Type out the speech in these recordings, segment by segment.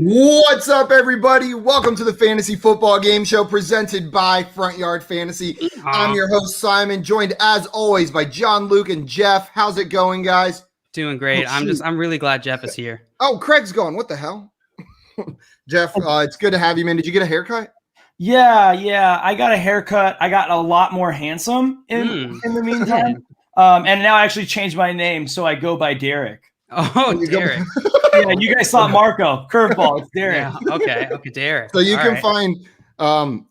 What's up, everybody? Welcome to the Fantasy Football Game Show presented by Front Yard Fantasy. I'm your host, Simon, joined as always by John, Luke, and Jeff. How's it going, guys? Doing great. I'm really glad Jeff is here. Oh, Craig's gone. What the hell? Jeff, it's good to have you, man. Did you get a haircut? Yeah. I got a haircut. I got a lot more handsome in the meantime. And now I actually changed my name, so I go by Derek. Oh, Derek. Yeah, you guys saw Marco. Curveball. It's Derek. Yeah, okay, Derek. So you can find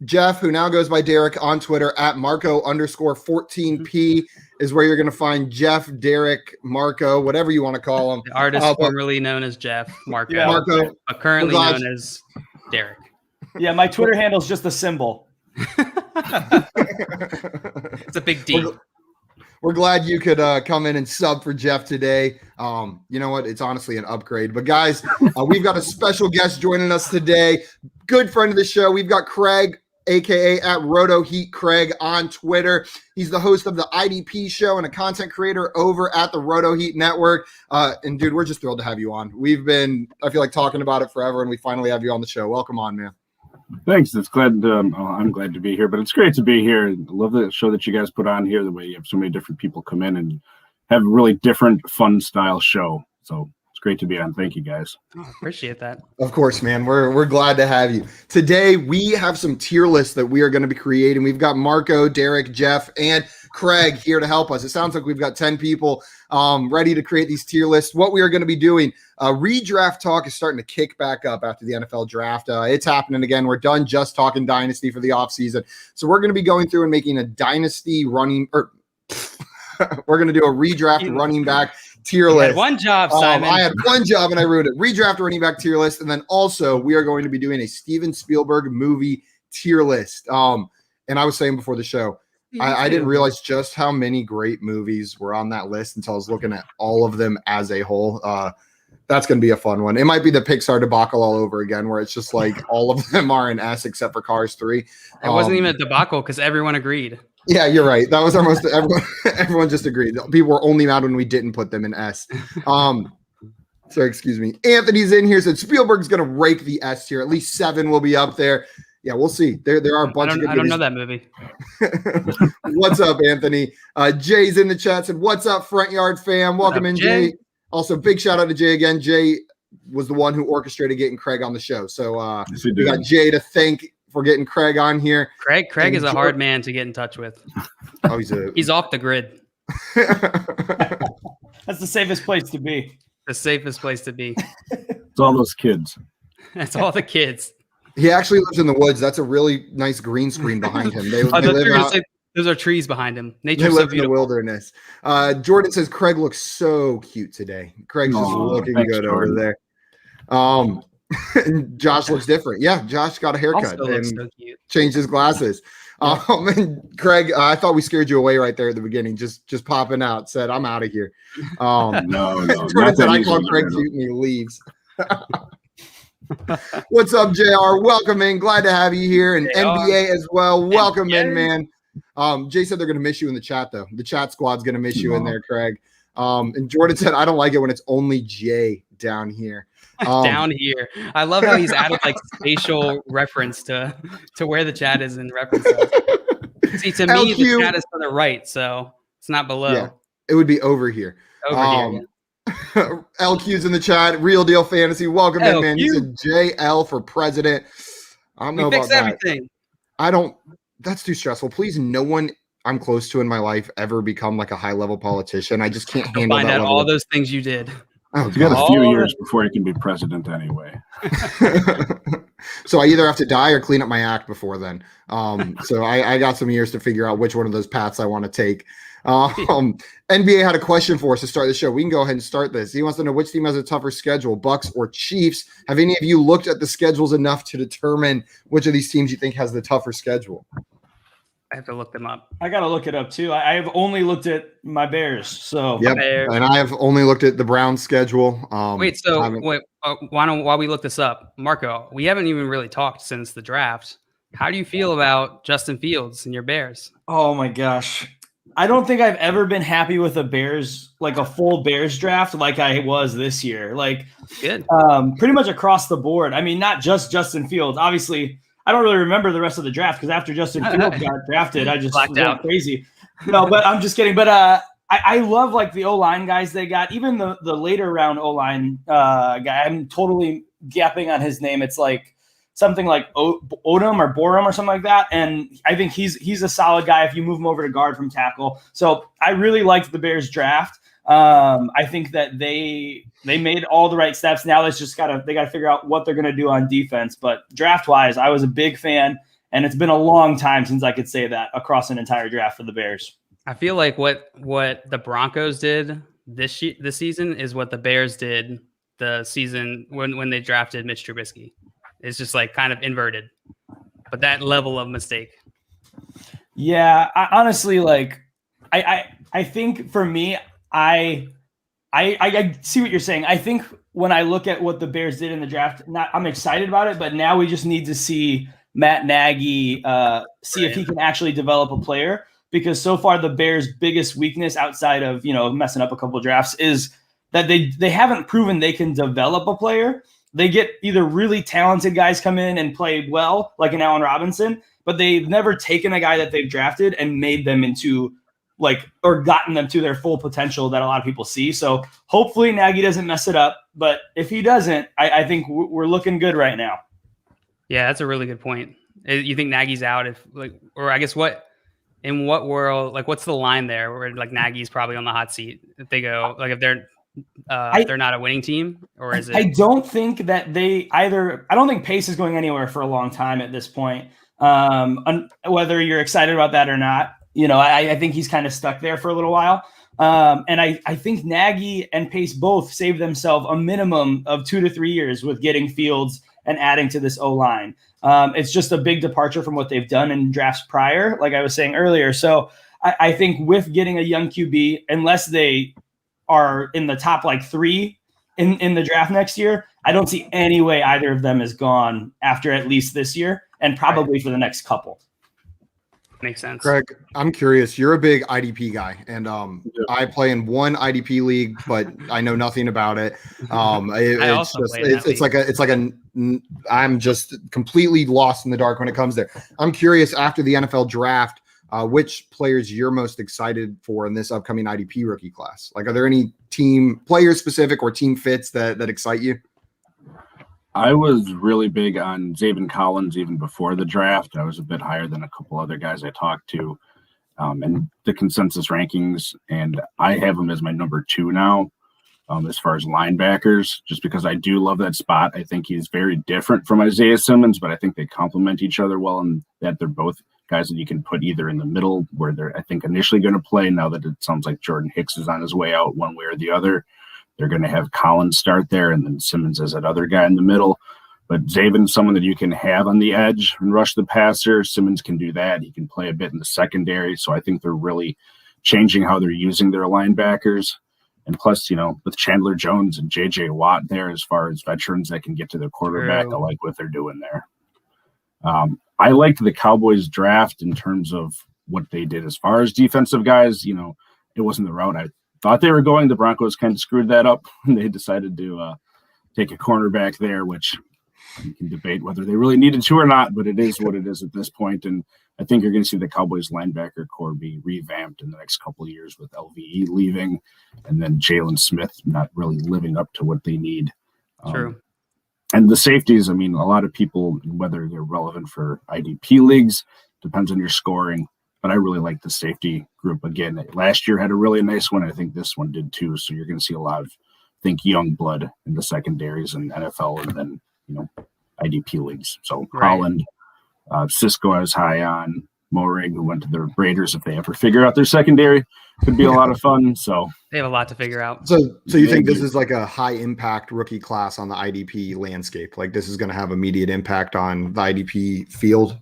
Jeff, who now goes by Derek, on Twitter at Marco_14P is where you're going to find Jeff, Derek, Marco, whatever you want to call him. The artist formerly known as Jeff, Marco. Yeah. Marco. But currently known as Derek. Yeah, my Twitter handle is just a symbol. It's a big D. We're glad you could come in and sub for Jeff today. You know what? It's honestly an upgrade. But guys, we've got a special guest joining us today. Good friend of the show. We've got Craig, a.k.a. at Roto Heat Craig on Twitter. He's the host of the IDP show and a content creator over at the Roto Heat Network. And dude, we're just thrilled to have you on. We've been, I feel like, talking about it forever, and we finally have you on the show. Welcome on, man. Thanks. I'm glad to be here, but it's great to be here. I love the show that you guys put on here, the way you have so many different people come in and have a really different, fun style show. So it's great to be on. Thank you, guys. Oh, appreciate that. Of course, man. We're glad to have you. Today, we have some tier lists that we are going to be creating. We've got Marco, Derek, Jeff, and Craig here to help us. It sounds like we've got 10 people ready to create these tier lists. What we are going to be doing, redraft talk is starting to kick back up after the NFL draft. It's happening again. We're done just talking dynasty for the offseason. So we're going to be going through and making a dynasty running, or we're going to do a redraft running back tier list. One job, Simon. I had one job and I ruined it. Redraft running back tier list. And then also we are going to be doing a Steven Spielberg movie tier list. And I was saying before the show, I didn't realize just how many great movies were on that list until I was looking at all of them as a whole. That's going to be a fun one. It might be the Pixar debacle all over again, where it's just like all of them are in S except for Cars 3. It wasn't even a debacle because everyone agreed. Yeah, you're right. That was our most. Everyone just agreed. People were only mad when we didn't put them in S. So excuse me. Anthony's in here, said Spielberg's going to rake the S tier. At least 7 will be up there. Yeah, we'll see. There are a bunch of good I don't know that movie. What's up, Anthony? Jay's in the chat, said, what's up, Front Yard fam? Welcome in, Jay. Also, big shout out to Jay again. Jay was the one who orchestrated getting Craig on the show. So we got Jay to thank for getting Craig on here. Craig is a hard man to get in touch with. Oh, he's off the grid. That's the safest place to be. The safest place to be. It's all those kids. That's all the kids. He actually lives in the woods. That's a really nice green screen behind him. They live out. Those are trees behind him. They live in the wilderness. Jordan says Craig looks so cute today. Craig's just looking good Jordan. Over there. And Josh looks different. Yeah, Josh got a haircut and so changed his glasses. And Craig, I thought we scared you away right there at the beginning. Just popping out, said, "I'm out of here." No. Jordan said, "I called Craig cute," and he leaves. What's up, JR? Welcome in. Glad to have you here. And NBA as well. Welcome in, man. Jay said they're going to miss you in the chat, though. The chat squad's going to miss you in there, Craig. And Jordan said, I don't like it when it's only Jay down here. Down here. I love how he's added like spatial reference to where the chat is in reference. See, to me, the chat is to the right, so it's not below. Yeah, it would be over here. Over here. LQ's in the chat. Real Deal Fantasy. Welcome in, man. He's a JL for president. I don't know about that. Everything. I don't. That's too stressful. Please, no one I'm close to in my life ever become like a high level politician. I just can't handle find that. Out all those things you did. Oh, you got a few years before you can be president anyway. So I either have to die or clean up my act before then. So I got some years to figure out which one of those paths I want to take. NBA had a question for us to start the show. We can go ahead and start this. He wants to know which team has a tougher schedule, Bucks or Chiefs. Have any of you looked at the schedules enough to determine which of these teams you think has the tougher schedule? I have to look them up. I got to look it up too. I have only looked at my Bears. So yep. And I have only looked at the Browns schedule. While we look this up, Marco, we haven't even really talked since the draft. How do you feel about Justin Fields and your Bears? Oh my gosh. I don't think I've ever been happy with a Bears, like a full Bears draft, like I was this year. Like, good, pretty much across the board. I mean, not just Justin Fields. Obviously, I don't really remember the rest of the draft because after Justin Fields got drafted, I just went out crazy. No, but I'm just kidding. But I love like the O-line guys they got. Even the later round O-line guy. I'm totally gapping on his name. It's like something like Odom or Borum or something like that. And I think he's a solid guy if you move him over to guard from tackle. So I really liked the Bears draft. I think that they made all the right steps. Now they gotta figure out what they're gonna do on defense. But draft wise, I was a big fan, and it's been a long time since I could say that across an entire draft for the Bears. I feel like what the Broncos did this season is what the Bears did the season when they drafted Mitch Trubisky. It's just like kind of inverted, but that level of mistake. Yeah, I honestly like. I think for me, I see what you're saying. I think when I look at what the Bears did in the draft, I'm excited about it, but now we just need to see Matt Nagy see if he can actually develop a player, because so far the Bears' biggest weakness outside of messing up a couple of drafts is that they haven't proven they can develop a player. They get either really talented guys come in and play well, like an Allen Robinson, but they've never taken a guy that they've drafted and made them into or gotten them to their full potential that a lot of people see. So hopefully Nagy doesn't mess it up, but if he doesn't, I think we're looking good right now. Yeah, that's a really good point. You think Nagy's out or I guess in what world, like what's the line there where like Nagy's probably on the hot seat if they go, like if they're not a winning team, or is it? I don't think that I don't think Pace is going anywhere for a long time at this point. Whether you're excited about that or not, I think he's kind of stuck there for a little while. And I think Nagy and Pace both saved themselves a minimum of 2 to 3 years with getting Fields and adding to this O-line. It's just a big departure from what they've done in drafts prior, like I was saying earlier. So I think with getting a young QB, unless they are in the top 3 in the draft next year, I don't see any way either of them is gone after at least this year and probably for the next couple. Makes sense. Greg, I'm curious. You're a big IDP guy, and I play in one IDP league, but I know nothing about it. I'm just completely lost in the dark when it comes there. I'm curious, after the NFL draft, which players you're most excited for in this upcoming IDP rookie class? Like, are there any team players specific or team fits that excite you? I was really big on Zaven Collins even before the draft. I was a bit higher than a couple other guys I talked to and the consensus rankings, and I have him as my number 2 now as far as linebackers, just because I do love that spot. I think he's very different from Isaiah Simmons, but I think they complement each other well, and that they're both guys that you can put either in the middle where they're, I think, initially going to play. Now that it sounds like Jordan Hicks is on his way out one way or the other, they're going to have Collins start there and then Simmons as that other guy in the middle. But Zaven's someone that you can have on the edge and rush the passer. Simmons can do that. He can play a bit in the secondary. So I think they're really changing how they're using their linebackers. And plus, with Chandler Jones and J.J. Watt there, as far as veterans that can get to the quarterback, I like what they're doing there. I liked the Cowboys draft in terms of what they did as far as defensive guys. It wasn't the route I thought they were going. The Broncos kind of screwed that up when they decided to take a cornerback there, which you can debate whether they really needed to or not, but it is what it is at this point. And I think you're going to see the Cowboys linebacker core be revamped in the next couple of years with LVE leaving and then Jalen Smith not really living up to what they need. True. And the safeties, a lot of people, whether they're relevant for IDP leagues, depends on your scoring. But I really like the safety group. Again, last year had a really nice one. I think this one did too. So you're going to see a lot of, young blood in the secondaries and NFL and then, IDP leagues. So Holland, Cisco I was high on, Morig, who went to the Raiders. If they ever figure out their secondary, could be a lot of fun. So they have a lot to figure out. So you think this is like a high impact rookie class on the IDP landscape? Like this is going to have immediate impact on the IDP field?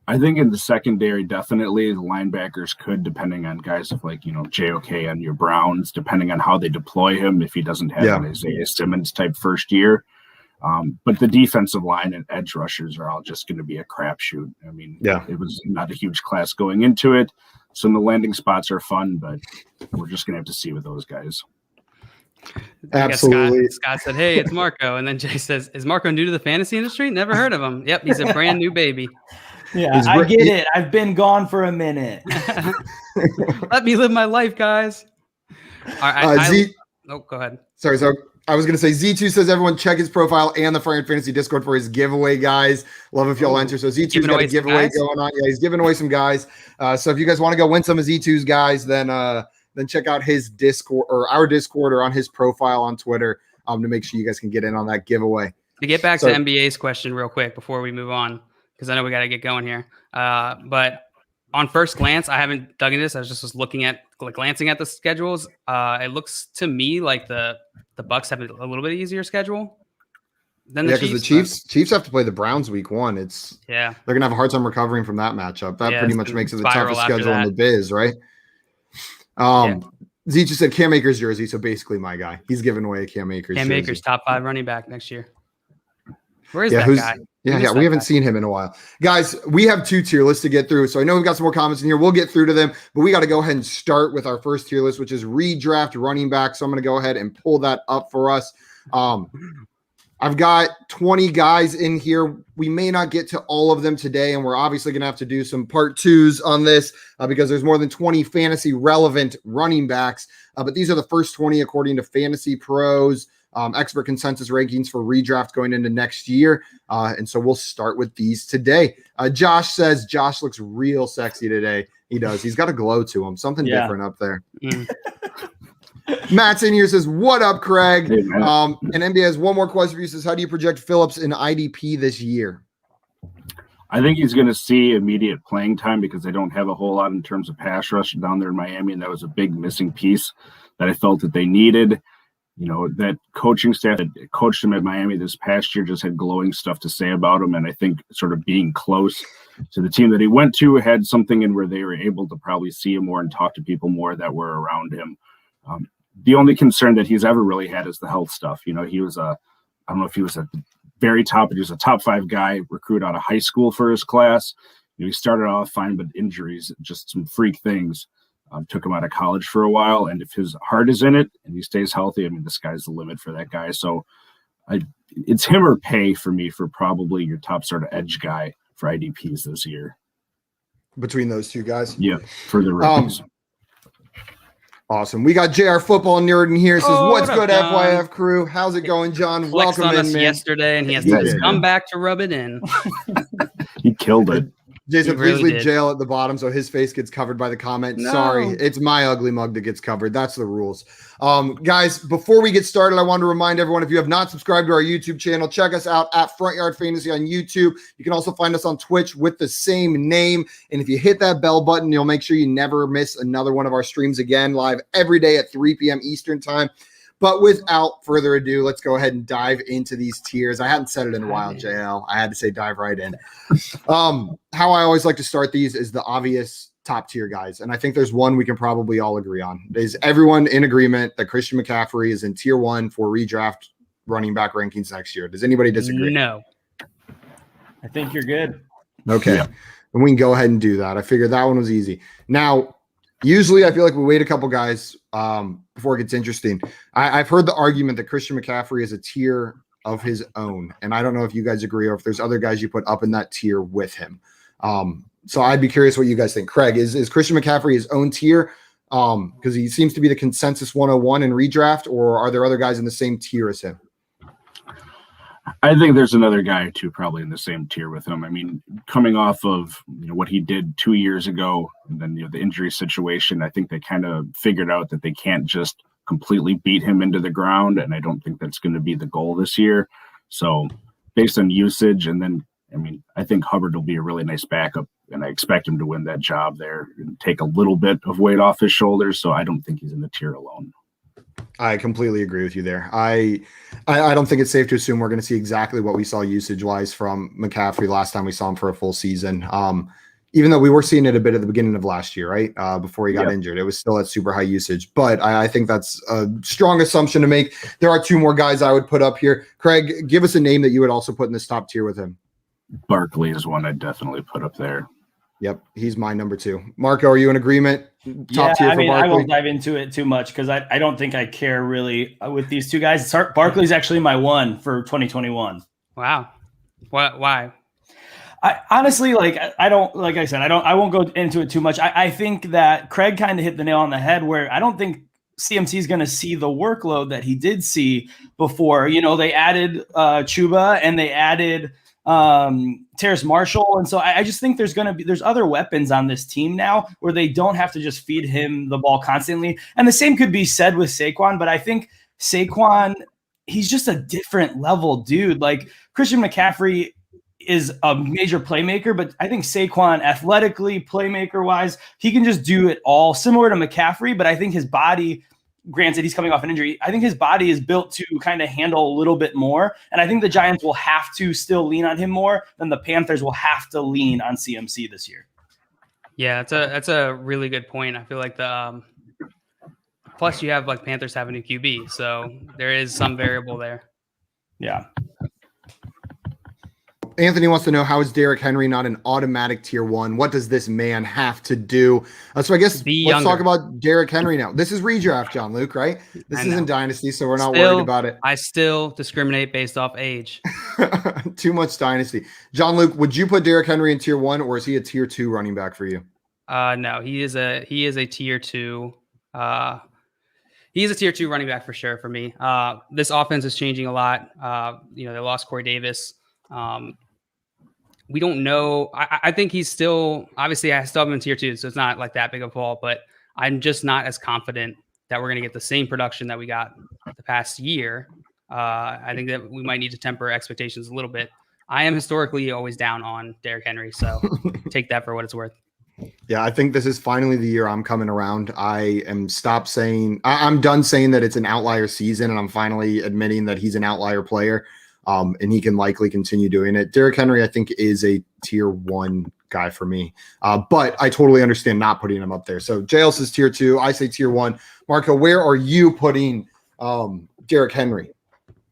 I think in the secondary, definitely the linebackers could, depending on guys like, JOK on your Browns, depending on how they deploy him, if he doesn't have an Isaiah Simmons type first year. But the defensive line and edge rushers are all just going to be a crapshoot. It was not a huge class going into it. Some of the landing spots are fun, but we're just going to have to see with those guys. Absolutely. Scott said, "Hey, it's Marco," and then Jay says, "Is Marco new to the fantasy industry? Never heard of him." Yep, he's a brand new baby. Yeah, I get it. I've been gone for a minute. Let me live my life, guys. All right, go ahead. Sorry, so I was going to say Z2 says everyone check his profile and the Fire Fantasy Discord for his giveaway, guys. Love if y'all enter. So Z2's got a giveaway going on. Yeah, he's giving away some guys. So if you guys want to go win some of Z2's guys, then check out his Discord or our Discord or on his profile on Twitter to make sure you guys can get in on that giveaway. To get back to NBA's question real quick before we move on, because I know we got to get going here. But on first glance, I haven't dug into this. I was just looking at glancing at the schedules. It looks to me like the Bucks have a little bit easier schedule than the Chiefs. Because the Chiefs have to play the Browns week 1. They're gonna have a hard time recovering from that matchup. That pretty much makes it the toughest schedule in the biz, right? Z just said Cam Akers jersey, so basically my guy. He's giving away a Cam Akers jersey. Cam Akers, top 5 running back next year. Where is that guy? Yeah, we haven't seen him in a while. Guys, we have 2 tier lists to get through, so I know we've got some more comments in here. We'll get through to them, but we got to go ahead and start with our first tier list, which is redraft running back. So I'm going to go ahead and pull that up for us. I've got 20 guys in here. We may not get to all of them today, and we're obviously going to have to do some part 2s on this because there's more than 20 fantasy relevant running backs. But these are the first 20 according to Fantasy Pros. Expert consensus rankings for redraft going into next year. And so we'll start with these today. Josh says Josh looks real sexy today. He does. He's got a glow to him. Something different up there. Matt's in here says, what up, Craig? Hey, and NBA has one more question for you. Says, how do you project Phillips in IDP this year? I think he's going to see immediate playing time because they don't have a whole lot in terms of pass rush down there in Miami. And that was a big missing piece that I felt that they needed. You know, that coaching staff that coached him at Miami this past year just had glowing stuff to say about him. And I think sort of being close to the team that he went to had something in where they were able to probably see him more and talk to people more that were around him. The only concern that he's ever really had is the health stuff. You know, he was I don't know if he was at the very top, but he was a top 5 guy recruit out of high school for his class. You know, he started off fine, but injuries, just some freak things. Took him out of college for a while, and if his heart is in it and he stays healthy, I mean, the sky's the limit for that guy. So it's him or pay for me for probably your top sort of edge guy for IDPs this year. Between those 2 guys? Yeah, for the rookies. Awesome. We got JR Football Nerd in here. Says, what's good, John? FYF crew? How's it going, John? Welcome in, us man. yesterday, and he has to come back to rub it in. He killed it. Jason, really please leave did. jail at the bottom so his face gets covered by the comment. No. Sorry, it's my ugly mug that gets covered. That's the rules. Guys, before we get started, I want to remind everyone, if you have not subscribed to our YouTube channel, check us out at Front Yard Fantasy on YouTube. You can also find us on Twitch with the same name. And if you hit that bell button, you'll make sure you never miss another one of our streams again, live every day at 3 p.m. Eastern time. But without further ado, let's go ahead and dive into these tiers. I hadn't said it in a while, JL. I had to say dive right in. How I always like to start these is the obvious top tier guys. And I think there's one we can probably all agree on. Is everyone in agreement that Christian McCaffrey is in tier 1 for redraft running back rankings next year? Does anybody disagree? No. I think you're good. Okay. Yeah. And we can go ahead and do that. I figured that one was easy. Now, usually I feel like we wait a couple guys before it gets interesting. I've heard the argument that Christian McCaffrey is a tier of his own. And I don't know if you guys agree or if there's other guys you put up in that tier with him. So I'd be curious what you guys think. Craig, is Christian McCaffrey his own tier? Because he seems to be the consensus 101 in redraft, or are there other guys in the same tier as him? I think there's another guy or 2 probably in the same tier with him. I mean, coming off of what he did 2 years ago, and then the injury situation, I think they kind of figured out that they can't just completely beat him into the ground, and I don't think that's going to be the goal this year. So, based on usage, and then I mean, I think Hubbard will be a really nice backup, and I expect him to win that job there and take a little bit of weight off his shoulders. So I don't think he's in the tier alone. I completely agree with you there. I don't think it's safe to assume we're going to see exactly what we saw usage-wise from McCaffrey last time we saw him for a full season. Even though we were seeing it a bit at the beginning of last year, right? Before he got injured. It was still at super high usage. But I think that's a strong assumption to make. There are 2 more guys I would put up here. Craig, give us a name that you would also put in this top tier with him. Barkley is one I'd definitely put up there. Yep, he's my number 2. Marco, are you in agreement? Top tier for Barkley? I won't dive into it too much because I don't think I care really with these two guys. Barkley's actually my 1 for 2021. Wow. Why? I honestly, I won't go into it too much. I think that Craig kind of hit the nail on the head where I don't think CMC is going to see the workload that he did see before. They added Chuba and they added Terrace Marshall. And so I just think there's other weapons on this team now where they don't have to just feed him the ball constantly. And the same could be said with Saquon, but I think Saquon, he's just a different level dude. Like Christian McCaffrey is a major playmaker, but I think Saquon athletically, playmaker wise, he can just do it all similar to McCaffrey. But I think his body, granted he's coming off an injury, I think his body is built to kind of handle a little bit more. And I think the Giants will have to still lean on him more than the Panthers will have to lean on CMC this year. Yeah, that's a really good point. I feel like plus you have like Panthers having a QB, so there is some variable there. Yeah. Anthony wants to know, how is Derrick Henry not an automatic tier 1? What does this man have to do? So I guess let's talk about Derrick Henry now. This is redraft, John Luke, right? This isn't Dynasty, so we're not worried about it. I still discriminate based off age. Too much Dynasty. John Luke, would you put Derrick Henry in tier 1, or is he a tier 2 running back for you? No, he is a tier 2. He's a tier 2 running back for sure for me. This offense is changing a lot. They lost Corey Davis. We don't know. I think he's still, obviously I still have him in tier 2, so it's not like that big of a fall, but I'm just not as confident that we're going to get the same production that we got the past year. I think that we might need to temper expectations a little bit. I am historically always down on Derrick Henry, so take that for what it's worth. Yeah, I think this is finally the year I'm coming around. I'm done saying that it's an outlier season, and I'm finally admitting that he's an outlier player. And he can likely continue doing it. Derrick Henry, I think, is a tier 1 guy for me. But I totally understand not putting him up there. So JL says tier 2. I say tier 1. Marco, where are you putting Derrick Henry?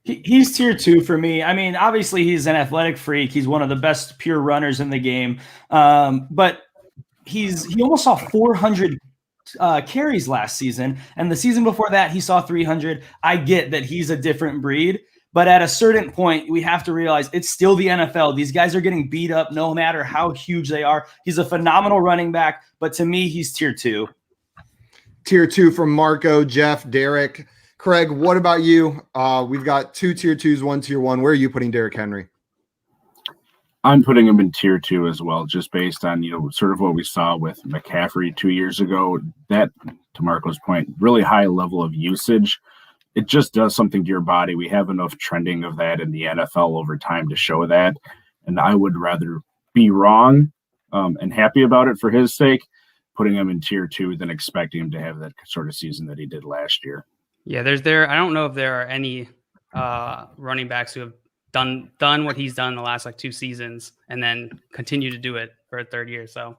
He's tier 2 for me. I mean, obviously he's an athletic freak. He's one of the best pure runners in the game. But he almost saw 400 carries last season. And the season before that, he saw 300. I get that he's a different breed. But at a certain point, we have to realize it's still the NFL. These guys are getting beat up no matter how huge they are. He's a phenomenal running back, but to me, he's tier 2. Tier 2 from Marco, Jeff, Derek. Craig, what about you? We've got 2 tier 2s, 1 tier 1. Where are you putting Derrick Henry? I'm putting him in tier 2 as well, just based on, sort of what we saw with McCaffrey 2 years ago. That, to Marco's point, really high level of usage. It just does something to your body. We have enough trending of that in the NFL over time to show that. And I would rather be wrong and happy about it for his sake, putting him in tier 2 than expecting him to have that sort of season that he did last year. Yeah, I don't know if there are any running backs who have done what he's done in the last 2 seasons and then continue to do it for a third year. So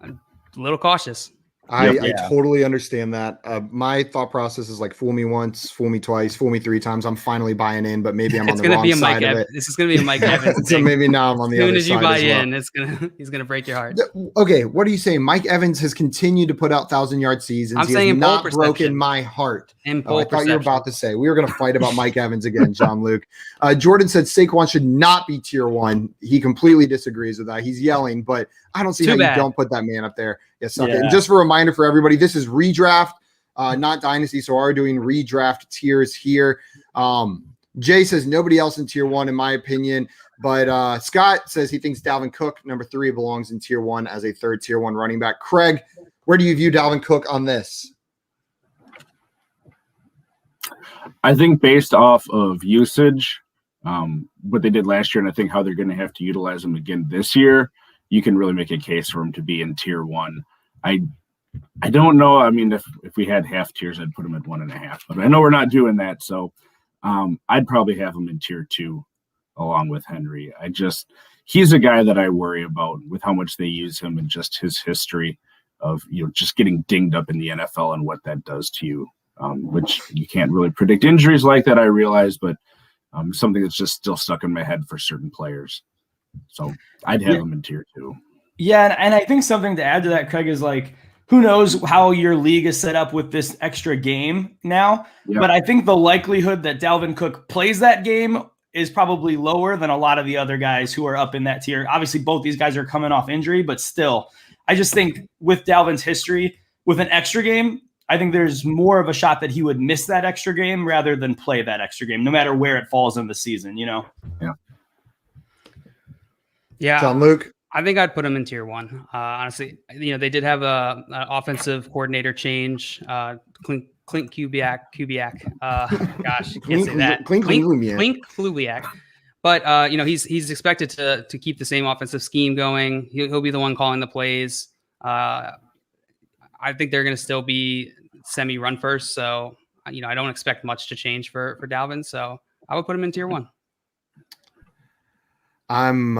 I'm a little cautious. I totally understand that. My thought process is fool me once, fool me twice, fool me 3 times. I'm finally buying in, but maybe I'm on the wrong side of it. This is going to be a Mike Evans. So maybe now I'm on the other side. As soon as you buy in, he's going to break your heart. Okay, what are you saying? Mike Evans has continued to put out 1,000-yard seasons. He has not broken my heart. I thought you were about to say we were going to fight about Mike Evans again, John Luke. Jordan said Saquon should not be tier 1. He completely disagrees with that. He's yelling, but I don't see how you don't put that man up there. Yes, okay. And just for a reminder for everybody, this is redraft, not dynasty. So we're doing redraft tiers here. Jay says nobody else in tier 1, in my opinion. But Scott says he thinks Dalvin Cook, number 3, belongs in tier 1 as a third tier 1 running back. Craig, where do you view Dalvin Cook on this? I think based off of usage, what they did last year, and I think how they're going to have to utilize him again this year, you can really make a case for him to be in tier 1. I don't know. I mean, if we had half tiers, I'd put him at 1.5. But I know we're not doing that, so I'd probably have him in tier 2 along with Henry. He's a guy that I worry about with how much they use him and just his history of just getting dinged up in the NFL and what that does to you, which you can't really predict injuries like that, I realize, but something that's just still stuck in my head for certain players. So I'd have him in tier 2. Yeah, and I think something to add to that, Craig, is like, who knows how your league is set up with this extra game now. Yeah. But I think the likelihood that Dalvin Cook plays that game is probably lower than a lot of the other guys who are up in that tier. Obviously, both these guys are coming off injury, but still, I just think with Dalvin's history, with an extra game, I think there's more of a shot that he would miss that extra game rather than play that extra game, no matter where it falls in the season, you know? Yeah. Yeah. John Luke. I think I'd put him in tier 1. Honestly, you know, they did have an offensive coordinator change. Clint Kubiak. Gosh, can't say that. Clint Kubiak. But you know, he's expected to keep the same offensive scheme going. He'll be the one calling the plays. I think they're going to still be semi-run first. So you know, I don't expect much to change for Dalvin. So I would put him in tier 1. I'm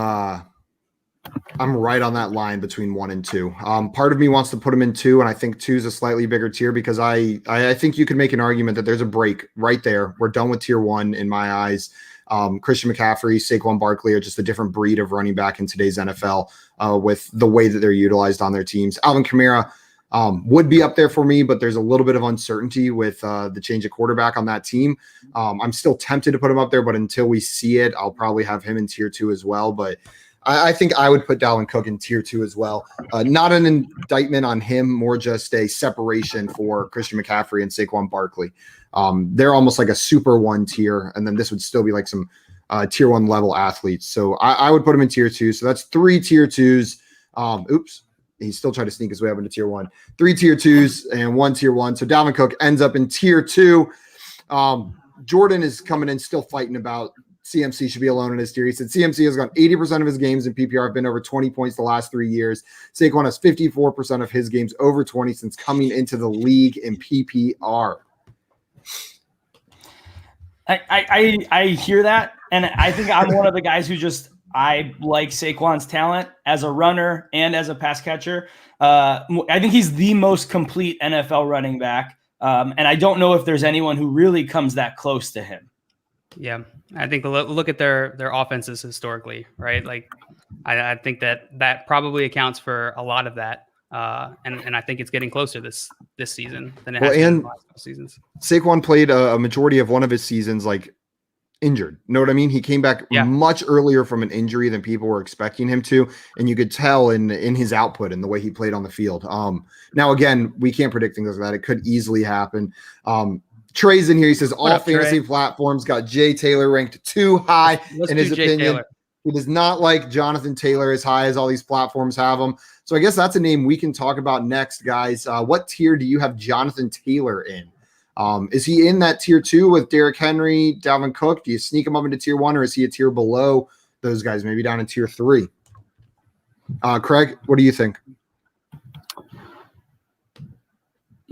right on that line between 1 and 2. Part of me wants to put him in 2, and I think 2 is a slightly bigger tier because I think you could make an argument that there's a break right there. We're done with tier 1 in my eyes. Christian McCaffrey, Saquon Barkley are just a different breed of running back in today's NFL with the way that they're utilized on their teams. Alvin Kamara would be up there for me, but there's a little bit of uncertainty with the change of quarterback on that team. I'm still tempted to put him up there, but until we see it, I'll probably have him in tier 2 as well. But I think I would put Dalvin Cook in tier 2 as well. Not an indictment on him, more just a separation for Christian McCaffrey and Saquon Barkley. They're almost like a super 1 tier, and then this would still be like some tier 1 level athletes. So I would put him in tier 2. So that's 3 tier 2s. Oops. He's still trying to sneak his way up into tier 1. 3 tier 2s and 1 tier 1. So Dalvin Cook ends up in tier 2. Jordan is coming in still fighting about CMC should be alone in his tier. He said CMC has gone 80% of his games in PPR have been over 20 points the last 3 years. Saquon has 54% of his games over 20 since coming into the league in PPR. I hear that, and I think I'm one of the guys who I like Saquon's talent as a runner and as a pass catcher. I think he's the most complete NFL running back, and I don't know if there's anyone who really comes that close to him. Yeah, I think look at their offenses historically, right? Like, I think that probably accounts for a lot of that, and I think it's getting closer this season than it has been in the last couple seasons. Saquon played a majority of one of his seasons like injured. Know what I mean? He came back much earlier from an injury than people were expecting him to, and you could tell in his output and the way he played on the field. Now again, we can't predict things like that. It could easily happen. Trey's in here. He says all fantasy platforms got Jay Taylor ranked too high in his opinion. He does not like Jonathan Taylor as high as all these platforms have him. So I guess that's a name we can talk about next, guys. What tier do you have Jonathan Taylor in? Is he in that tier 2 with Derrick Henry, Dalvin Cook? Do you sneak him up into tier 1, or is he a tier below those guys, maybe down in tier 3? Craig, what do you think?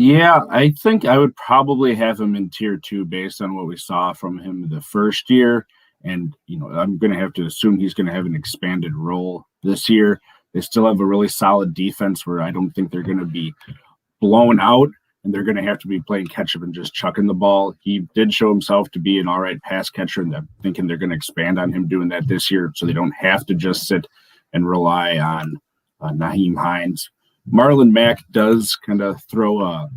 Yeah, I think I would probably have him in tier 2 based on what we saw from him the first year. And, you know, I'm going to have to assume he's going to have an expanded role this year. They still have a really solid defense where I don't think they're going to be blown out, and they're going to have to be playing catch up and just chucking the ball. He did show himself to be an all right pass catcher, and I'm thinking they're going to expand on him doing that this year so they don't have to just sit and rely on Nyheim Hines. Marlon Mack does kind of throw a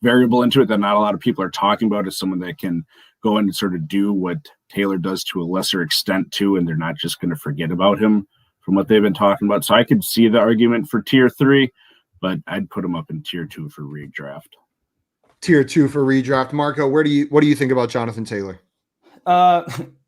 variable into it that not a lot of people are talking about, as someone that can go in and sort of do what Taylor does to a lesser extent too, and they're not just going to forget about him from what they've been talking about. So I could see the argument for tier 3, but I'd put him up in tier 2 for redraft. Tier 2 for redraft. Marco, what do you think about Jonathan Taylor?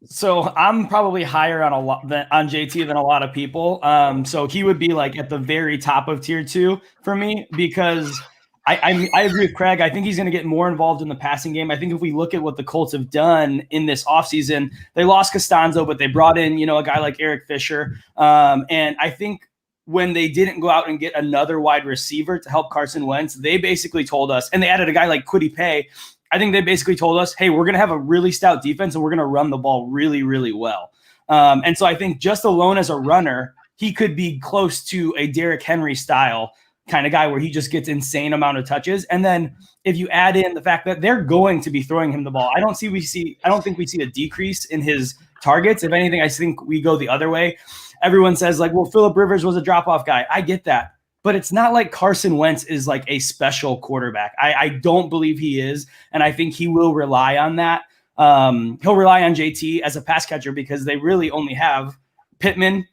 So I'm probably higher on on JT than a lot of people. So he would be like at the very top of tier 2 for me, because I agree with Craig. I think he's going to get more involved in the passing game. I think if we look at what the Colts have done in this offseason, they lost Costanzo, but they brought in, a guy like Eric Fisher. And I think when they didn't go out and get another wide receiver to help Carson Wentz, they basically told us, and they added a guy like Kwity Paye. I think they basically told us, hey, we're going to have a really stout defense and we're going to run the ball really, really well. And so I think just alone as a runner, he could be close to a Derrick Henry style kind of guy where he just gets insane amount of touches. And then if you add in the fact that they're going to be throwing him the ball, I don't think we see a decrease in his targets. If anything, I think we go the other way. everyone says like, well, Phillip Rivers was a drop-off guy. I get that. But it's not like Carson Wentz is like a special quarterback. I don't believe he is. And I think he will rely on that. He'll rely on JT as a pass catcher because they really only have Pittman,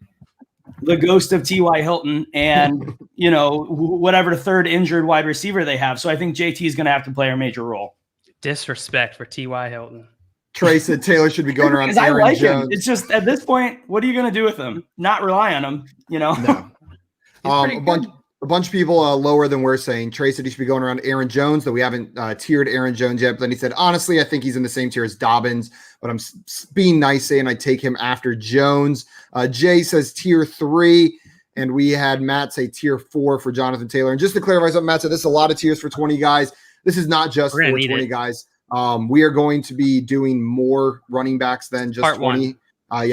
the ghost of T.Y. Hilton, and, whatever third injured wide receiver they have. So I think JT is going to have to play a major role. Disrespect for T.Y. Hilton. Trey said Taylor should be going around I Aaron like Jones. him. It's just at this point, what are you going to do with him? Not rely on him, No. A bunch of people lower than we're saying. Trey said he should be going around Aaron Jones, though we haven't tiered Aaron Jones yet. But then he said, honestly, I think he's in the same tier as Dobbins, but I'm being nice saying I take him after Jones. Jay says tier 3, and we had Matt say tier 4 for Jonathan Taylor. And just to clarify something, Matt said this is a lot of tiers for 20 guys. This is not just for 20 guys. We are going to be doing more running backs than just part 20.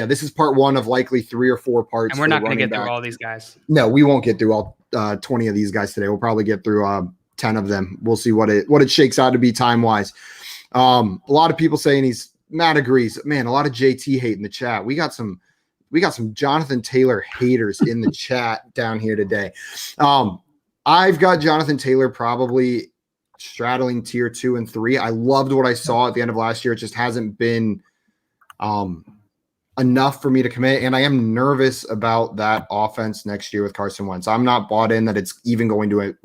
This is part 1 of likely 3 or 4 parts. And we're not going to get through all these guys. No, we won't get through all 20 of these guys today. We'll probably get through 10 of them. We'll see what it shakes out to be time-wise. A lot of people saying Matt agrees. Man, a lot of JT hate in the chat. We got some Jonathan Taylor haters in the chat down here today. I've got Jonathan Taylor probably straddling tier 2 and 3. I loved what I saw at the end of last year. It just hasn't been enough for me to commit, and I am nervous about that offense next year with Carson Wentz. I'm not bought in that it's even going to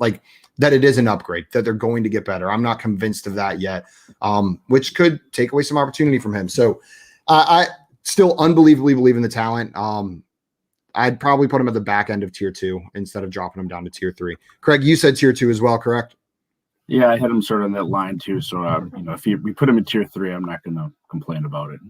that it is an upgrade, that they're going to get better. I'm not convinced of that yet, which could take away some opportunity from him. So I still unbelievably believe in the talent. I'd probably put him at the back end of tier 2 instead of dropping him down to tier 3. Craig, you said tier 2 as well, correct? Yeah, I had him sort of on that line too. So if we put him in tier 3, I'm not going to complain about it.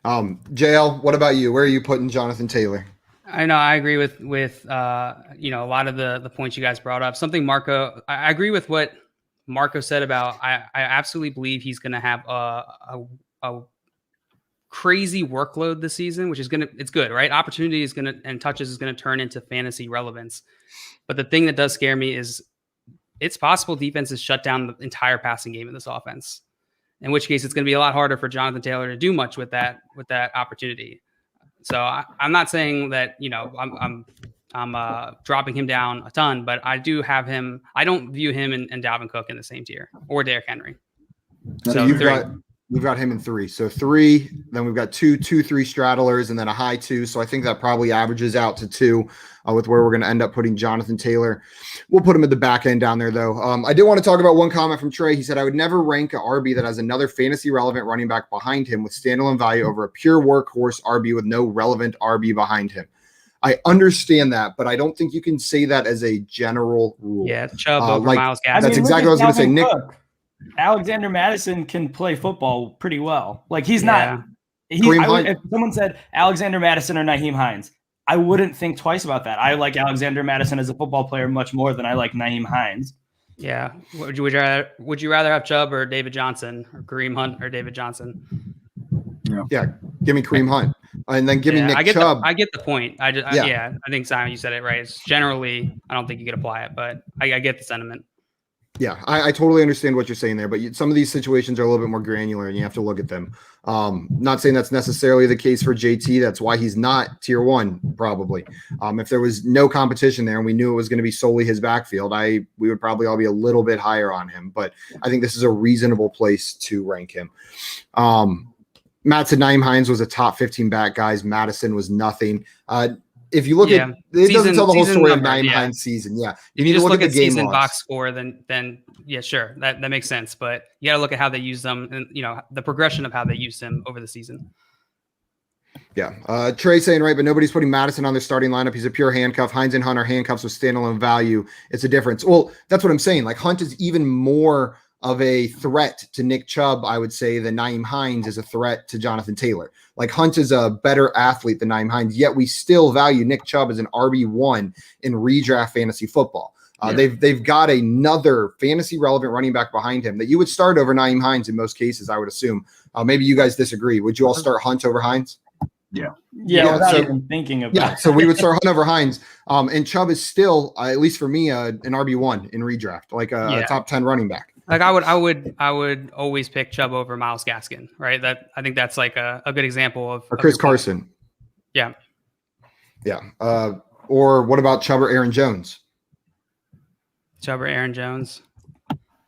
JL, what about you? Where are you putting Jonathan Taylor? I know I agree with a lot of the points you guys brought up. Something I agree with what Marco said about. I absolutely believe he's going to have a crazy workload this season, which is it's good, right? Opportunity is and touches is going to turn into fantasy relevance. But the thing that does scare me is it's possible defenses shut down the entire passing game in this offense. In which case, it's going to be a lot harder for Jonathan Taylor to do much with that opportunity. So I'm not saying that I'm dropping him down a ton, but I do have him. I don't view him and Dalvin Cook in the same tier, or Derrick Henry. So we've got him in 3. So 3, then we've got 2, 3 straddlers, and then a high 2. So I think that probably averages out to 2 with where we're going to end up putting Jonathan Taylor. We'll put him at the back end down there, though. I did want to talk about one comment from Trey. He said, I would never rank a RB that has another fantasy relevant running back behind him with standalone value over a pure workhorse RB with no relevant RB behind him. I understand that, but I don't think you can say that as a general rule. Yeah, Chubb over Myles Gaskin. That's exactly what I was going to say. Nick Alexander Madison can play football pretty well. Like he's not. If someone said Alexander Madison or Nyheim Hines, I wouldn't think twice about that. I like Alexander Madison as a football player much more than I like Nyheim Hines. Yeah. Would you rather have Chubb or David Johnson, or Kareem Hunt or David Johnson? Yeah. Give me Kareem Hunt, and then give me Nick Chubb. I get the point. I think Simon, you said it right. It's generally, I don't think you could apply it, but I get the sentiment. Yeah, I totally understand what you're saying there, but some of these situations are a little bit more granular, and you have to look at them. Not saying that's necessarily the case for JT. That's why he's not tier 1, probably. If there was no competition there and we knew it was going to be solely his backfield, we would probably all be a little bit higher on him. But I think this is a reasonable place to rank him. Matt said Nyheim Hines was a top 15 back, guys. Madison was nothing. If you look at it, doesn't tell the whole story of Nyheim Hines' season. Yeah, you need to look at the game season box score. Then yeah, sure, that makes sense. But you got to look at how they use them, and the progression of how they use him over the season. Yeah, Trey saying right, but nobody's putting Madison on their starting lineup. He's a pure handcuff. Hines and Hunt are handcuffs with standalone value. It's a difference. Well, that's what I'm saying. Like Hunt is even more of a threat to Nick Chubb, I would say, than Nyheim Hines is a threat to Jonathan Taylor. Like Hunt is a better athlete than Nyheim Hines, yet we still value Nick Chubb as an RB1 in redraft fantasy football. They've got another fantasy relevant running back behind him that you would start over Nyheim Hines in most cases, I would assume. Maybe you guys disagree. Would you all start Hunt over Hines? Yeah, without even thinking of that. So we would start Hunt over Hines. And Chubb is still, at least for me, an RB1 in redraft, like a top 10 running back. Like I would always pick Chubb over Myles Gaskin, right? I think that's like a good example of Chris Carson. Yeah. Yeah. Or what about Chubb or Aaron Jones? Chubb or Aaron Jones?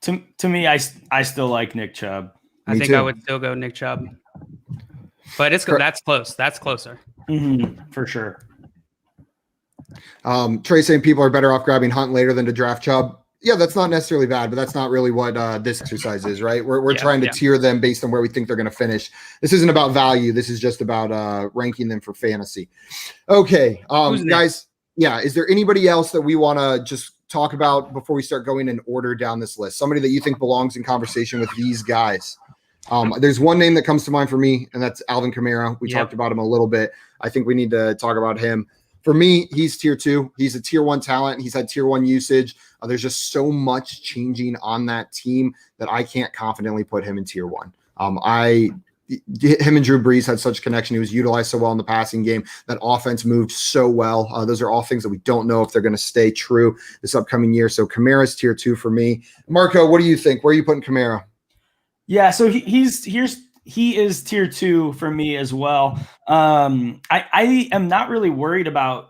To me, I still like Nick Chubb. I think I would still go Nick Chubb. But that's close. That's closer. For sure. Trey saying people are better off grabbing Hunt later than to draft Chubb. Yeah, that's not necessarily bad, but that's not really what this exercise is, right? We're trying to tier them based on where we think they're going to finish. This isn't about value. This is just about ranking them for fantasy. Okay, guys. Yeah, is there anybody else that we want to just talk about before we start going in order down this list? Somebody that you think belongs in conversation with these guys? There's one name that comes to mind for me, and that's Alvin Kamara. We talked about him a little bit. I think we need to talk about him. For me, he's tier 2. He's a tier 1 talent. He's had tier 1 usage. There's just so much changing on that team that I can't confidently put him in tier 1. Him and Drew Brees had such connection. He was utilized so well in the passing game. That offense moved so well. Those are all things that we don't know if they're going to stay true this upcoming year. So Kamara's tier 2 for me. Marco, what do you think? Where are you putting Kamara? Yeah, so he is tier 2 for me as well. I am not really worried about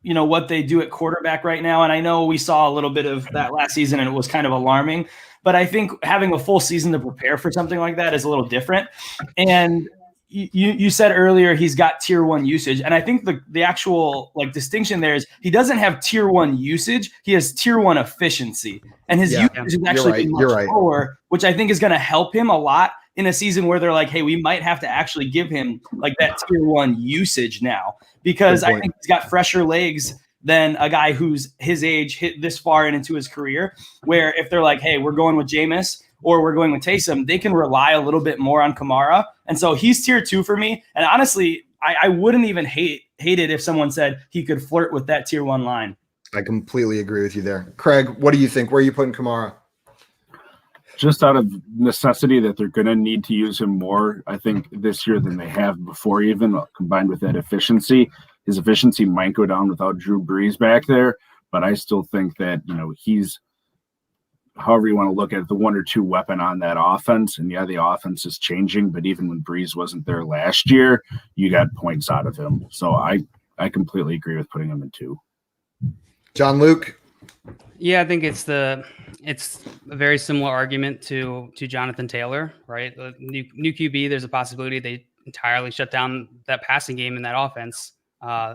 what they do at quarterback right now, and I know we saw a little bit of that last season, and it was kind of alarming. But I think having a full season to prepare for something like that is a little different. And you said earlier he's got tier 1 usage, and I think the actual distinction there is he doesn't have tier 1 usage, he has tier 1 efficiency, and his usage is actually much lower, which I think is going to help him a lot in a season where they're like, hey, we might have to actually give him that tier 1 usage now, because I think he's got fresher legs than a guy who's his age hit this far into his career, where if they're like, hey, we're going with Jameis or we're going with Taysom, they can rely a little bit more on Kamara. And so he's tier 2 for me. And honestly, I wouldn't even hate it if someone said he could flirt with that tier 1 line. I completely agree with you there. Craig, what do you think? Where are you putting Kamara? Just out of necessity that they're going to need to use him more, I think, this year than they have before, even combined with that efficiency. His efficiency might go down without Drew Brees back there, but I still think that, he's, however you want to look at it, the 1 or 2 weapon on that offense. And yeah, the offense is changing, but even when Brees wasn't there last year, you got points out of him. So I completely agree with putting him in 2. John Luke? Yeah, I think it's a very similar argument to Jonathan Taylor, right? The new QB, there's a possibility they entirely shut down that passing game in that offense.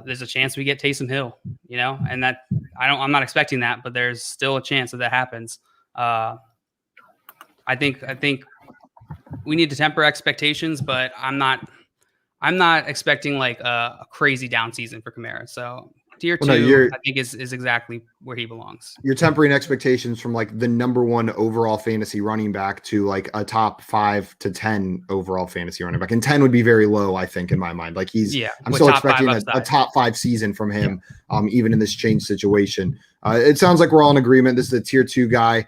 There's a chance we get Taysom Hill, and that I'm not expecting that, but there's still a chance that happens. I think we need to temper expectations, but I'm not expecting a crazy down season for Kamara. So tier 2, I think is exactly where he belongs. You're tempering expectations from the number 1 overall fantasy running back to a top 5 to 10 overall fantasy running back. And 10 would be very low, I think, in my mind. I'm still expecting a top 5 season from him, even in this change situation. It sounds like we're all in agreement. This is a tier 2 guy.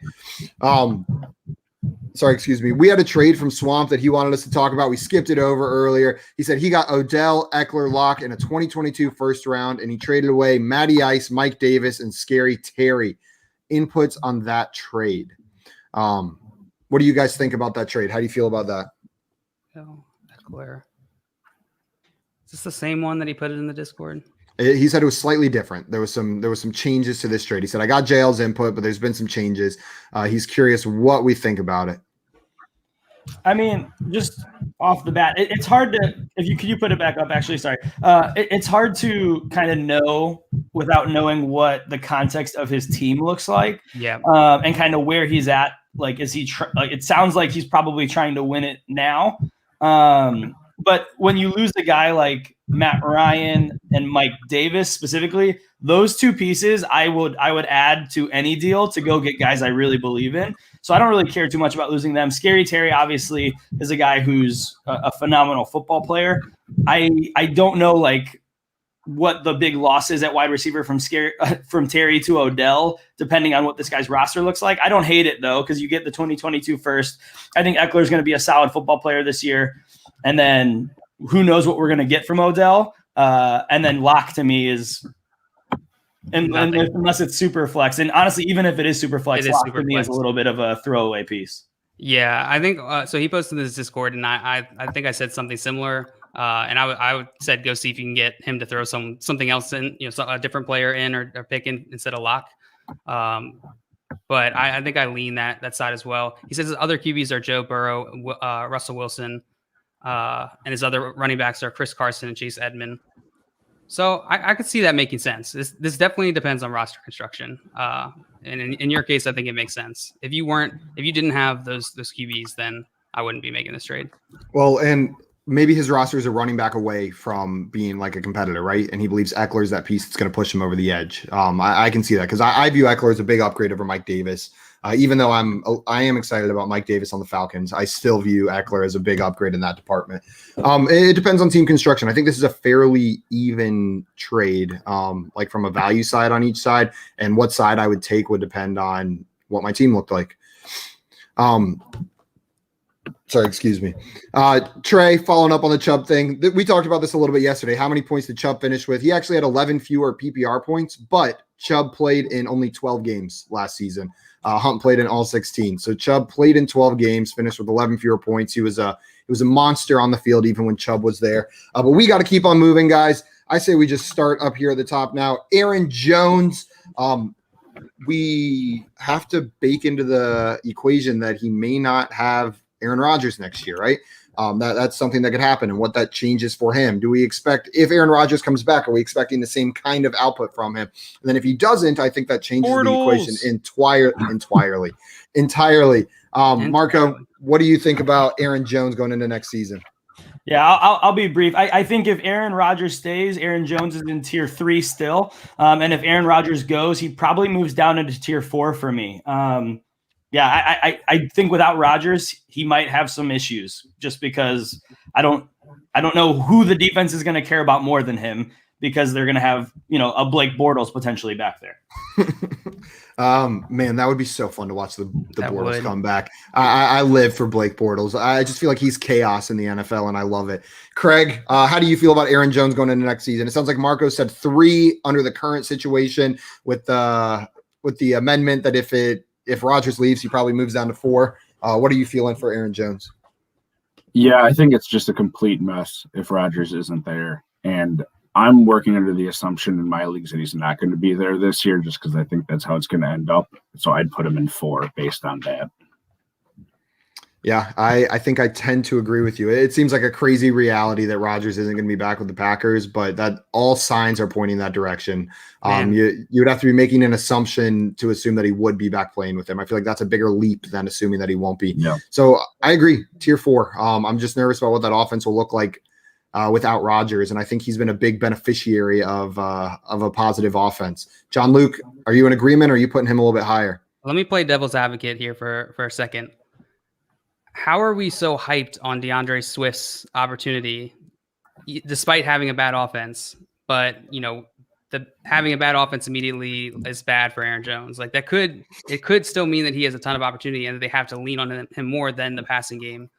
Sorry, excuse me. We had a trade from Swamp that he wanted us to talk about. We skipped it over earlier. He said he got Odell, Eckler, Locke in a 2022 first round, and he traded away Matty Ice, Mike Davis, and Scary Terry. Inputs on that trade. What do you guys think about that trade? How do you feel about that? Oh, Eckler. Is this the same one that he put it in the Discord? He said it was slightly different. There was some changes to this trade. He said, I got JL's input, but there's been some changes. He's curious what we think about it. I mean, just off the bat, it's hard to, could you put it back up? Actually, sorry. It's hard to kind of know without knowing what the context of his team looks like. Yeah. And kind of where he's at. Is he, it sounds like he's probably trying to win it now. But when you lose a guy like Matt Ryan and Mike Davis specifically, those 2 pieces I would add to any deal to go get guys I really believe in. So I don't really care too much about losing them. Scary Terry obviously is a guy who's a phenomenal football player. I don't know what the big loss is at wide receiver from Terry to Odell, depending on what this guy's roster looks like. I don't hate it though, because you get the 2022 first. I think Eckler is going to be a solid football player this year. And then who knows what we're going to get from Odell. And then Locke to me is, unless it's super flex. And honestly, even if it is super flex, Locke to me is a little bit of a throwaway piece. Yeah, I think so. He posted this Discord, and I think I said something similar. And I would said go see if you can get him to throw something else in, a different player in or pick in instead of Locke. But I think I lean that side as well. He says his other QBs are Joe Burrow, Russell Wilson, and his other running backs are Chris Carson and Chase Edmonds. So I could see that making sense. This definitely depends on roster construction. And in your case, I think it makes sense. If you didn't have those QBs, then I wouldn't be making this trade. Well, and maybe his roster is a running back away from being like a competitor, right? And he believes Eckler is that piece that's going to push him over the edge. I can see that because I view Eckler as a big upgrade over Mike Davis. Even though I am excited about Mike Davis on the Falcons, I still view Eckler as a big upgrade in that department. It depends on team construction. I think this is a fairly even trade, like from a value side on each side, and what side I would take would depend on what my team looked like. Sorry, excuse me. Trey, following up on the Chubb thing. We talked about this a little bit yesterday. How many points did Chubb finish with? He actually had 11 fewer PPR points, but Chubb played in only 12 games last season. Hunt played in all 16. So Chubb played in 12 games, finished with 11 fewer points. He was a monster on the field even when Chubb was there. But we got to keep on moving, guys. I say we just start up here at the top now. Aaron Jones. We have to bake into the equation that he may not have Aaron Rodgers next year, right? That's something that could happen, and what that changes for him. Do we expect, if Aaron Rodgers comes back, are we expecting the same kind of output from him? And then if he doesn't, I think that changes the equation entirely. Marco, what do you think about Aaron Jones going into next season? Yeah, I'll be brief. I think if Aaron Rodgers stays, Aaron Jones is in tier 3 still. And if Aaron Rodgers goes, he probably moves down into tier 4 for me. I think without Rodgers, he might have some issues just because I don't know who the defense is going to care about more than him, because they're going to have, a Blake Bortles potentially back there. Man, that would be so fun to watch the Bortles come back. I live for Blake Bortles. I just feel like he's chaos in the NFL, and I love it. Craig, how do you feel about Aaron Jones going into next season? It sounds like Marco said 3 under the current situation with the amendment that if Rodgers leaves, he probably moves down to 4. What are you feeling for Aaron Jones? Yeah, I think it's just a complete mess if Rodgers isn't there. And I'm working under the assumption in my leagues that he's not going to be there this year, just because I think that's how it's going to end up. So I'd put him in 4 based on that. Yeah, I think I tend to agree with you. It seems like a crazy reality that Rodgers isn't going to be back with the Packers, but that all signs are pointing that direction. You would have to be making an assumption to assume that he would be back playing with him. I feel like that's a bigger leap than assuming that he won't be. Yeah. So I agree, tier 4. I'm just nervous about what that offense will look like without Rodgers, and I think he's been a big beneficiary of a positive offense. John Luke, are you in agreement, or are you putting him a little bit higher? Let me play devil's advocate here for a second. How are we so hyped on DeAndre Swift's opportunity, despite having a bad offense? But having a bad offense immediately is bad for Aaron Jones. Like it could still mean that he has a ton of opportunity, and they have to lean on him more than the passing game.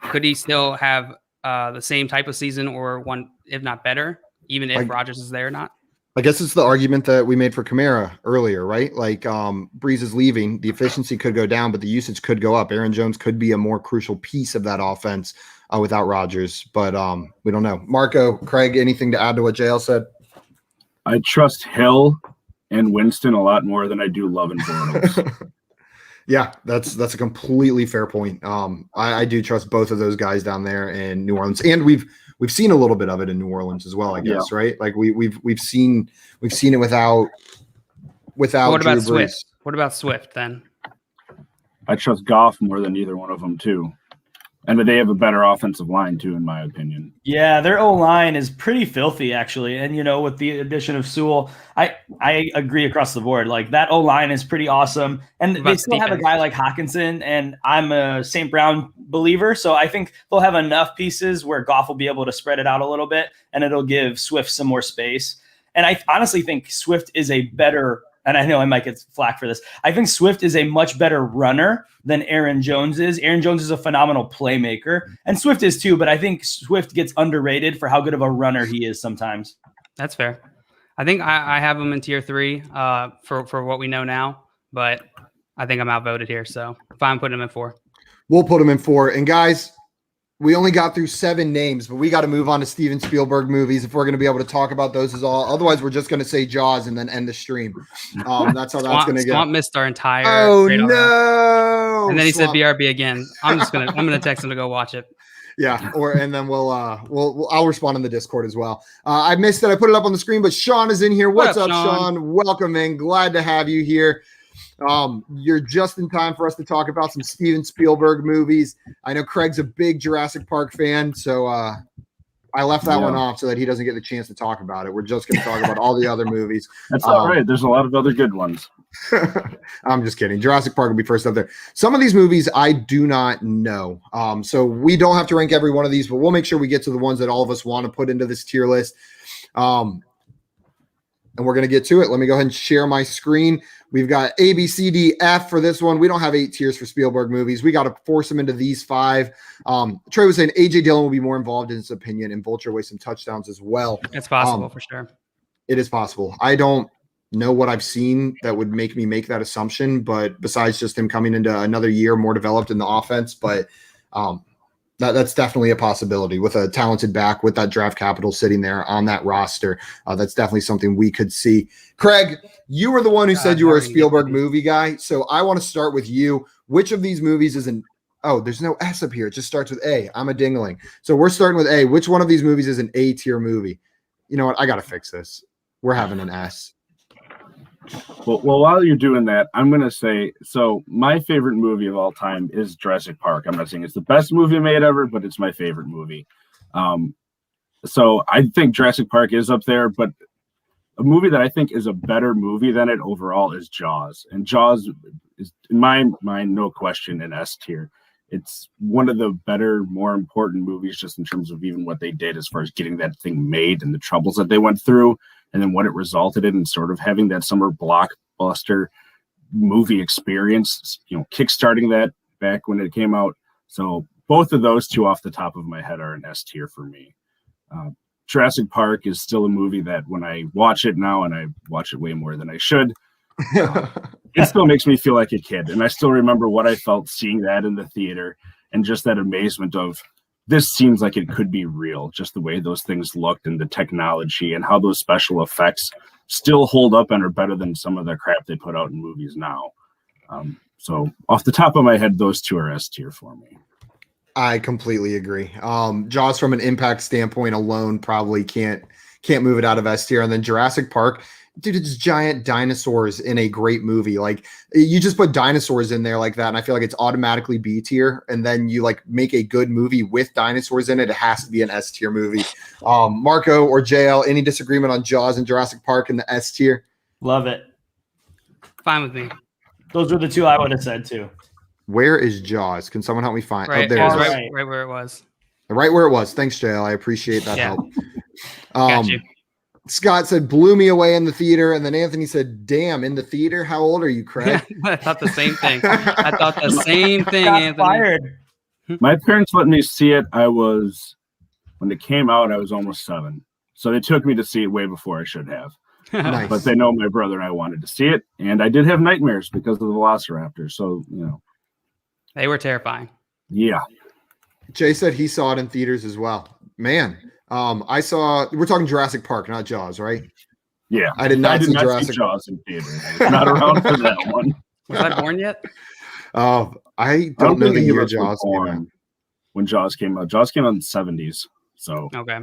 Could he still have the same type of season, or one, if not better, even if Rodgers is there or not? I guess it's the argument that we made for Kamara earlier, right? Like Breeze is leaving, the efficiency could go down, but the usage could go up. Aaron Jones could be a more crucial piece of that offense without Rodgers, but we don't know. Marco, Craig, anything to add to what JL said? I trust Hill and Winston a lot more than I do Love and Bortles. Yeah, that's a completely fair point. I do trust both of those guys down there in New Orleans, and we've seen a little bit of it in New Orleans as well, I guess, right? Like we've seen it without what Drew about Brees. Swift? What about Swift then? I trust Goff more than either one of them too. And they have a better offensive line too, in my opinion. Yeah, their O-line is pretty filthy, actually. And, with the addition of Sewell, I agree across the board. Like, that O-line is pretty awesome. And they still have a guy like Hawkinson, and I'm a St. Brown believer. So I think they'll have enough pieces where Goff will be able to spread it out a little bit, and it'll give Swift some more space. And I honestly think Swift is a better – and I know I might get flack for this. I think Swift is a much better runner than Aaron Jones is. Aaron Jones is a phenomenal playmaker, and Swift is too, but I think Swift gets underrated for how good of a runner he is sometimes. That's fair. I think I have him in tier 3 for what we know now, but I think I'm outvoted here. So if I'm putting him in 4. We'll put him in 4. And guys, We only got through 7 names, but we got to move on to Steven Spielberg movies if we're going to be able to talk about those as all. Otherwise, we're just going to say Jaws and then end the stream. That's how that's going to go. Swamp missed our entire. Oh no! And then he said BRB again. I'm gonna text him to go watch it. Yeah, and then I'll respond in the Discord as well. I missed it. I put it up on the screen, but Sean is in here. What's up, Sean? Welcome in. Glad to have you here. You're just in time for us to talk about some Steven Spielberg movies. I know Craig's a big Jurassic Park fan, so I left that one off so that he doesn't get the chance to talk about it. We're just going to talk about all the other movies. That's all right. There's a lot of other good ones. I'm just kidding. Jurassic Park will be first up there. Some of these movies I do not know. So we don't have to rank every one of these, but we'll make sure we get to the ones that all of us want to put into this tier list. And we're going to get to it. Let me go ahead and share my screen. We've got A, B, C, D, F for this one. We don't have 8 tiers for Spielberg movies. We got to force them into these 5. Trey was saying A.J. Dillon will be more involved in his opinion, and Vulture waste some touchdowns as well. It's possible for sure. It is possible. I don't know what I've seen that would make me make that assumption, but besides just him coming into another year more developed in the offense, but that's definitely a possibility with a talented back with that draft capital sitting there on that roster. That's definitely something we could see. Craig, you were the one who said you were a Spielberg movie guy. So I want to start with you. Which of these movies is an, oh, there's no S up here. It just starts with A. I'm a dingling. So we're starting with A. Which one of these movies is an A tier movie? You know what? I got to fix this. We're having an S. Well, while you're doing that, I'm going to say, so my favorite movie of all time is Jurassic Park. I'm not saying it's the best movie made ever, but it's my favorite movie. So I think Jurassic Park is up there, but a movie that I think is a better movie than it overall is Jaws. And Jaws is, in my mind, no question, an S tier. It's one of the better, more important movies just in terms of even what they did as far as getting that thing made and the troubles that they went through, and then what it resulted in, and sort of having that summer blockbuster movie experience, kickstarting that back when it came out. So both of those two off the top of my head are an S tier for me. Jurassic Park is still a movie that when I watch it now, and I watch it way more than I should, it still makes me feel like a kid. And I still remember what I felt seeing that in the theater, and just that amazement of, this seems like it could be real, just the way those things looked and the technology and how those special effects still hold up and are better than some of the crap they put out in movies now. So off the top of my head, those two are S tier for me. I completely agree. Jaws from an impact standpoint alone probably can't move it out of S tier. And then Jurassic Park, dude, it's giant dinosaurs in a great movie. Like, you just put dinosaurs in there like that, and I feel like it's automatically B tier. And then you make a good movie with dinosaurs in it, it has to be an S tier movie. Marco or JL, any disagreement on Jaws and Jurassic Park in the S tier? Love it. Fine with me. Those were the two I would have said too. Where is Jaws? Can someone help me find? Right, oh, there it is. Right where it was. Right where it was. Thanks, JL. I appreciate that help. Got you. Scott said, blew me away in the theater. And then Anthony said, damn, in the theater? How old are you, Craig? I thought the same thing. Anthony. Fired. My parents let me see it. When it came out, I was almost 7. So they took me to see it way before I should have. Nice. But they know my brother and I wanted to see it. And I did have nightmares because of the Velociraptor. So, They were terrifying. Yeah. Jay said he saw it in theaters as well. Man, we're talking Jurassic Park, not Jaws, right? Yeah. I did not see Jaws in theaters. I was not around for that one. Was I born yet? I don't know the year Jaws came out. When Jaws came out. Jaws came out in the 70s. So okay.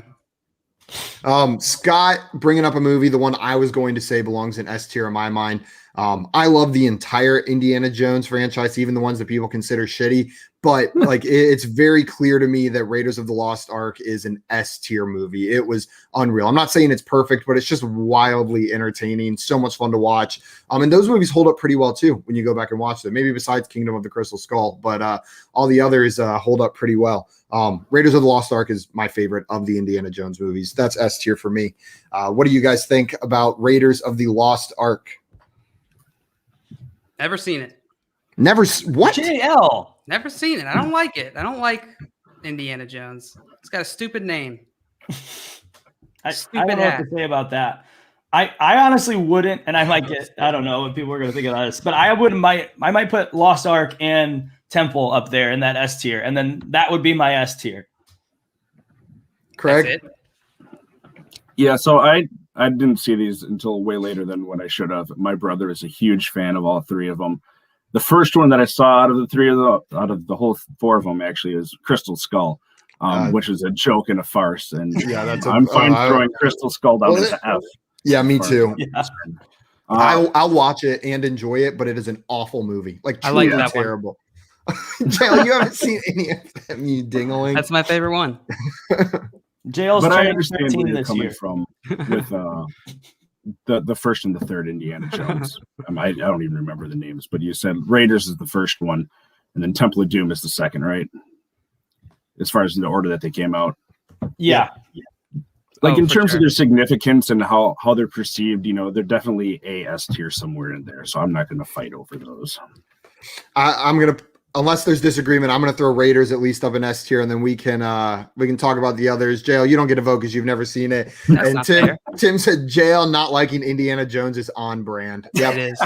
Scott bringing up a movie, the one I was going to say belongs in S tier in my mind. I love the entire Indiana Jones franchise, even the ones that people consider shitty. But it's very clear to me that Raiders of the Lost Ark is an S tier movie. It was unreal. I'm not saying it's perfect, but it's just wildly entertaining. So much fun to watch. And those movies hold up pretty well too when you go back and watch them. Maybe besides Kingdom of the Crystal Skull, but all the others hold up pretty well. Raiders of the Lost Ark is my favorite of the Indiana Jones movies. That's S tier for me. What do you guys think about Raiders of the Lost Ark? Never seen it. What? JL. Never seen it. I don't like it. I don't like Indiana Jones. It's got a stupid name. I don't know what to say about that. I honestly wouldn't, and I might get, I don't know what people are going to think of this, but I might put Lost Ark and Temple up there in that S tier, and then that would be my S tier. Craig? That's it? Yeah, so I didn't see these until way later than what I should have. My brother is a huge fan of all three of them. The first one that I saw out of the whole four of them actually is Crystal Skull, which is a joke and a farce. And Yeah, I'm fine throwing Crystal Skull down to F. Yeah, me too. Yeah. I'll watch it and enjoy it, but it is an awful movie. Like, truly I like that terrible. Jail, you haven't seen any of them, you dingling. That's my favorite one. Jail's But I turning understand 13 where you're this coming year. from with the first and the third Indiana Jones. I don't even remember the names, but you said Raiders is the first one, and then Temple of Doom is the second, right? As far as the order that they came out. Yeah. Like in for terms sure. of their significance and how they're perceived, they're definitely a S tier somewhere in there. So I'm not going to fight over those. I'm gonna, unless there's disagreement, I'm gonna throw Raiders at least up in S tier, and then we can talk about the others. Jail, you don't get a vote because you've never seen it. That's And not Tim fair. Tim said Jail not liking Indiana Jones is on brand. It is.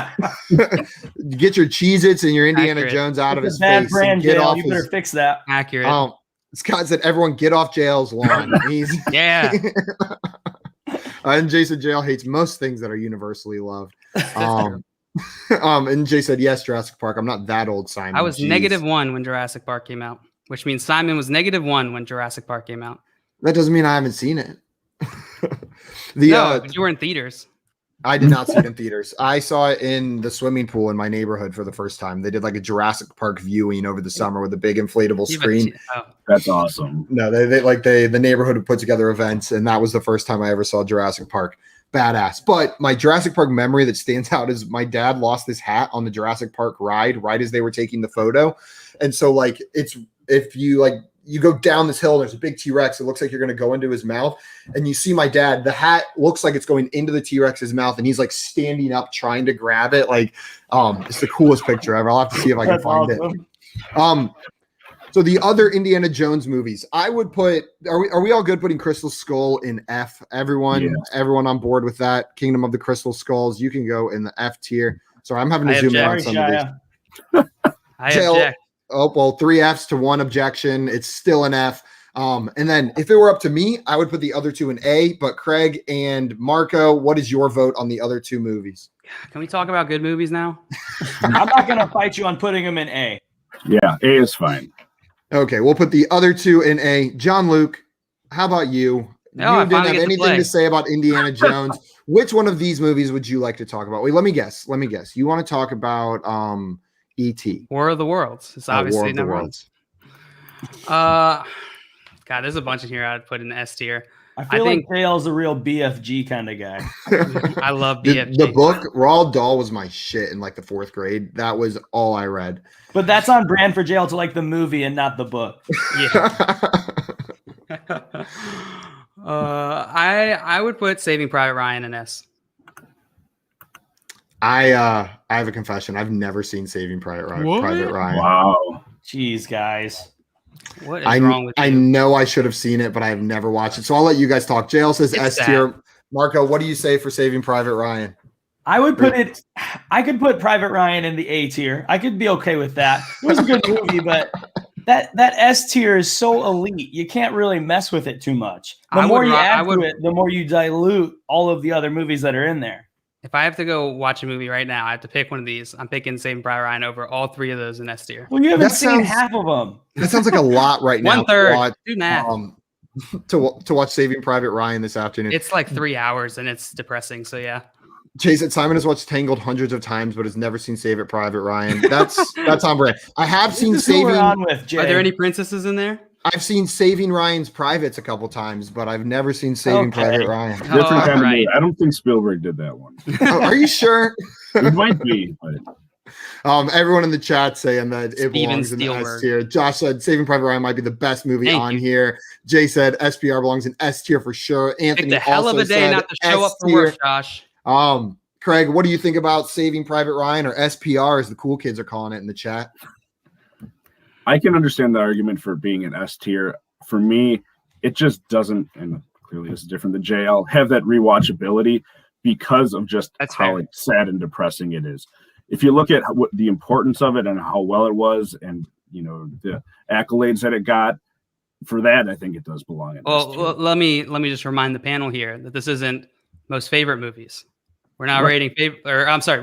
Get your Cheez-Its and your Indiana Accurate. Jones out of It's his a bad face. brand, And get Jail. off You his, better fix that. Accurate. Scott said everyone get off Jail's lawn. He's Yeah. and Jason Jail hates most things that are universally loved. true. And Jay said yes, Jurassic Park. I'm not that old, Simon. I was Jeez. -1 when Jurassic Park came out, which means Simon was -1 when Jurassic Park came out. That doesn't mean I haven't seen it. But you were in theaters. I did not see it in theaters. I saw it in the swimming pool in my neighborhood for the first time. They did like a Jurassic Park viewing over the summer with a big inflatable screen. That's awesome. No, the neighborhood would put together events, and that was the first time I ever saw Jurassic Park. Badass. But my Jurassic Park memory that stands out is my dad lost his hat on the Jurassic Park ride right as they were taking the photo. And so like if you go down this hill, there's a big T-Rex. It looks like you're going to go into his mouth. And you see my dad, the hat looks like it's going into the T-Rex's mouth. And he's like standing up, trying to grab it. Like, it's the coolest picture ever. I'll have to see if I can That's find awesome. it. So the other Indiana Jones movies, I would put, are we all good putting Crystal Skull in F? Everyone on board with that? Kingdom of the Crystal Skulls, you can go in the F tier. Sorry, I'm having to zoom in on some of these. I object. Oh, well, 3 Fs to 1 objection. It's still an F. And then if it were up to me, I would put the other two in A. But Craig and Marco, what is your vote on the other two movies? Can we talk about good movies now? I'm not going to fight you on putting them in A. Yeah, A is fine. Okay, we'll put the other two in A. John Luke, how about you? No, You I didn't finally have get to anything play. to say about Indiana Jones. Which one of these movies would you like to talk about? Wait, let me guess. You want to talk about E.T. War of the Worlds. It's War obviously of the number one. Worlds. God, there's a bunch in here I'd put in the S tier. I feel think- like Dale's a real BFG kind of guy. I love The BFG. book Roald Dahl was my shit in like the 4th grade. That was all I read. But that's on brand for Jail to like the movie and not the book. Yeah. I would put Saving Private Ryan in S. I have a confession. I've never seen Saving Private Ryan. What? Wow. Jeez, guys. What is wrong with I you? know I should have seen it, but I have never watched it. So I'll let you guys talk. Jail says It's S sad. tier. Marco, what do you say for Saving Private Ryan? I would put it. I could put Private Ryan in the A tier. I could be okay with that. It was a good movie, but that S tier is so elite. You can't really mess with it too much. The more you add to it, the more you dilute all of the other movies that are in there. If I have to go watch a movie right now, I have to pick one of these. I'm picking Saving Private Ryan over all 3 of those in S tier. Well, you haven't That seen sounds- half of them. That sounds like a lot right now. 1/3. Do math. To watch Saving Private Ryan this afternoon. It's like 3 hours and it's depressing. So yeah. Jason Simon has watched Tangled hundreds of times, but has never seen Save It Private Ryan. That's on brand. I have seen This is who we're Saving. on with, Jay. Are there any princesses in there? I've seen Saving Ryan's Privates a couple times, but I've never seen Saving Okay. Private Ryan. Different Oh, kind of right. movie. I don't think Spielberg did that one. Oh, are you sure? It might be, but Everyone in the chat saying that it Steven belongs in the S Spielberg. tier. Josh said Saving Private Ryan might be the best movie Thank on you. here. Jay said SPR belongs in S tier for sure. Anthony Picked a hell of also a day said not to show up for S-tier. work, Josh. Craig, what do you think about Saving Private Ryan, or SPR as the cool kids are calling it in the chat? I can understand the argument for it being an S tier. For me, it just doesn't, and clearly this is different than JL, have that rewatchability because of just That's how fair. sad and depressing it is. If you look at what the importance of it and how well it was, and the accolades that it got. For that, I think it does belong in Well, S tier. let me just remind the panel here that this isn't most favorite movies. We're not rating rewatchable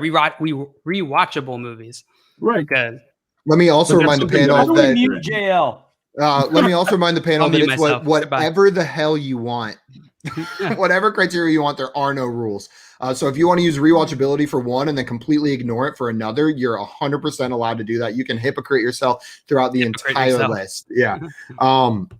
movies. Right. Good. Let me also remind the panel How do we that mute JL? let me also remind the panel I'll that mute it's myself. whatever the hell you want. Whatever criteria you want, there are no rules. So if you want to use rewatchability for one and then completely ignore it for another, you're 100% allowed to do that. You can hypocrite yourself throughout the entire list. Yeah.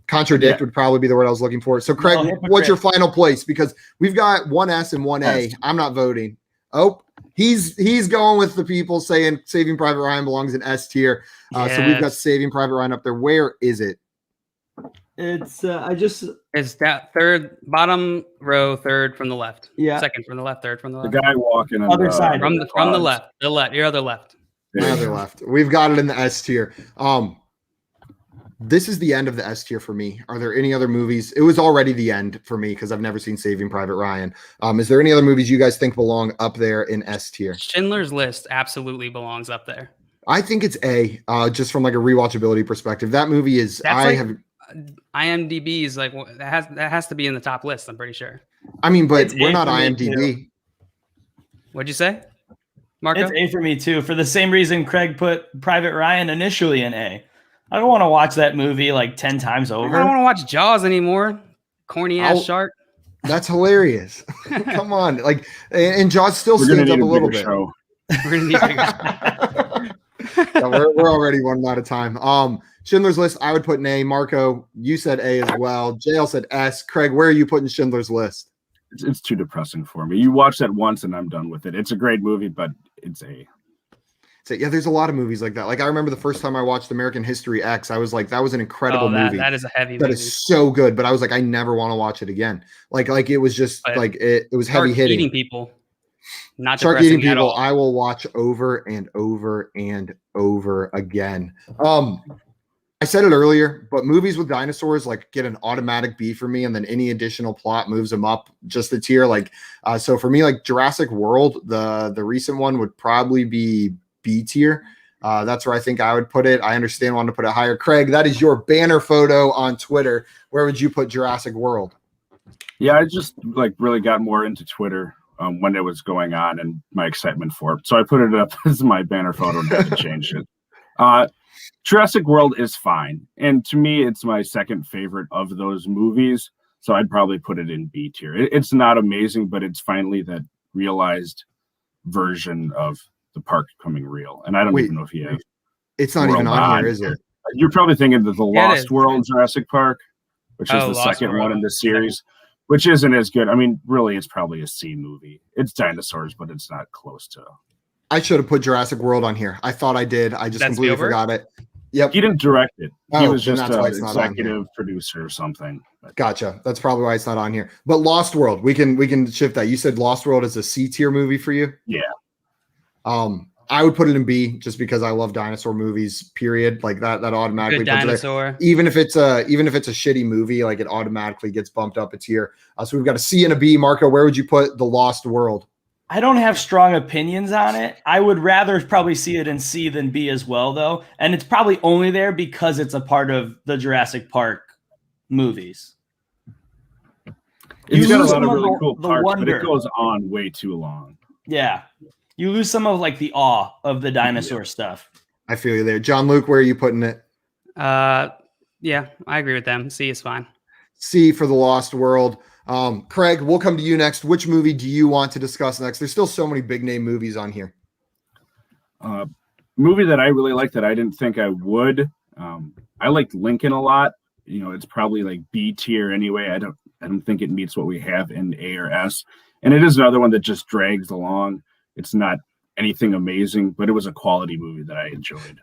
Contradict would probably be the word I was looking for. So Craig, what's your final place? Because we've got one S and one A. I'm not voting. Oh, he's going with the people saying Saving Private Ryan belongs in S tier. So we've got Saving Private Ryan up there. Where is it? It's It's that third bottom row, third from the left. Yeah. Second from the left, third from the left. The guy walking on Other side. From the left. Your other left. My other left. We've got it in the S tier. This is the end of the S tier for me. Are there any other movies? It was already the end for me because I've never seen Saving Private Ryan. Is there any other movies you guys think belong up there in S tier? Schindler's List absolutely belongs up there. I think it's A, just from like a rewatchability perspective. That movie is. IMDb is like that has to be in the top list. I'm pretty sure. I mean, but It's we're A not for me, IMDb. What'd you say, Marco? It's A for me too. For the same reason Craig put Private Ryan initially in A. I don't want to watch that movie like 10 times over. I don't want to watch Jaws anymore. Corny ass shark. That's hilarious. Come on, like, and Jaws still stands up a little bit. We're gonna need bigger. Yeah, we're already one out of time. Schindler's List, I would put an A. Marco, you said A as well. JL said S. Craig, where are you putting Schindler's List? It's too depressing for me. You watch that once and I'm done with it. It's a great movie, but it's A. So, yeah, there's a lot of movies like that. Like I remember the first time I watched American History X, I was like, that was an incredible movie. That is a heavy That movie. is so good. But I was like, I never want to watch it again. Like it was just like it was heavy hitting. Eating people. Not Shark Eating depressing at People, all. I will watch over and over and over again. I said it earlier, but movies with dinosaurs like get an automatic B for me, and then any additional plot moves them up just a tier. Like, so for me, like Jurassic World, the recent one would probably be B tier. That's where I think I would put it. I understand wanting to put it higher. Craig, that is your banner photo on Twitter. Where would you put Jurassic World? Yeah, I just like really got more into Twitter when it was going on and my excitement for it. So I put it up as my banner photo and had to change it. Jurassic World is fine. And to me, it's my second favorite of those movies. So I'd probably put it in B tier. It's not amazing, but it's finally that realized version of the park becoming real. And I don't even know if you have. It's not even on here, is it? You're probably thinking that the Lost World Jurassic Park, which is the second one in the series, which isn't as good. I mean, really, it's probably a C movie. It's dinosaurs, but it's not close to. I should have put Jurassic World on here. I thought I did. I just completely forgot it. Yep. He didn't direct it. He was just an executive producer or something. Gotcha. That's probably why it's not on here. But Lost World, we can shift that. You said Lost World is a C tier movie for you? Yeah. I would put it in B just because I love dinosaur movies, period. Like that automatically puts it there. Even if it's a shitty movie, like it automatically gets bumped up a tier. So we've got a C and a B. Marco, where would you put The Lost World? I don't have strong opinions on it. I would rather probably see it in C than B as well, though. And it's probably only there because it's a part of the Jurassic Park movies. It's got a lot of really cool parts, but it goes on way too long. Yeah. You lose some of like the awe of the dinosaur stuff. I feel you there. John Luke, where are you putting it? Yeah, I agree with them. C is fine. C for The Lost World. Craig, we'll come to you next. Which movie do you want to discuss next? There's still so many big name movies on here. Movie that I really like that I didn't think I would. I liked Lincoln a lot. You know, it's probably like B tier anyway. I don't think it meets what we have in A or S. And it is another one that just drags along. It's not anything amazing, but it was a quality movie that I enjoyed.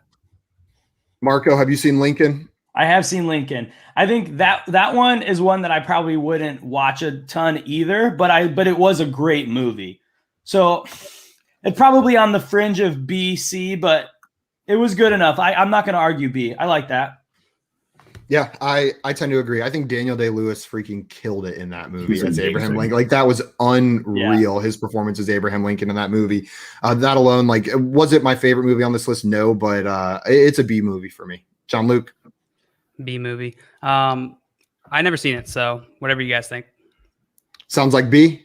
Marco, have you seen Lincoln? I have seen Lincoln. I think that one is one that I probably wouldn't watch a ton either, but it was a great movie. So it's probably on the fringe of B, C, but it was good enough. I'm not going to argue B. I like that. Yeah, I tend to agree. I think Daniel Day-Lewis freaking killed it in that movie as Abraham Lincoln. Like that was unreal. Yeah. His performance as Abraham Lincoln in that movie. That alone, like, was it my favorite movie on this list? No, but it's a B movie for me. John Luke. B movie. I never seen it, so whatever you guys think. Sounds like B.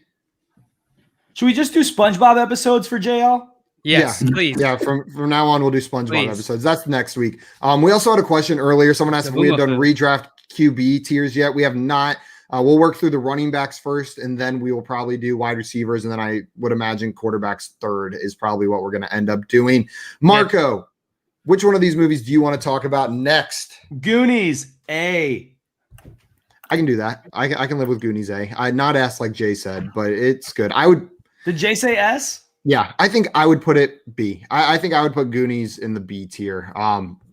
Should we just do SpongeBob episodes for JL? Yes, Yeah. please. Yeah, from now on, we'll do SpongeBob Please. episodes. That's next week. We also had a question earlier. Someone asked if we had done redraft QB tiers yet. We have not. We'll work through the running backs first, and then we will probably do wide receivers, and then I would imagine quarterbacks third is probably what we're going to end up doing. Marco, which one of these movies do you want to talk about next? Goonies, A. I can do that. I can live with Goonies A. I not S like Jay said, but it's good. I would. Did Jay say S? Yeah, I think I would put it B. I think I would put Goonies in the B tier.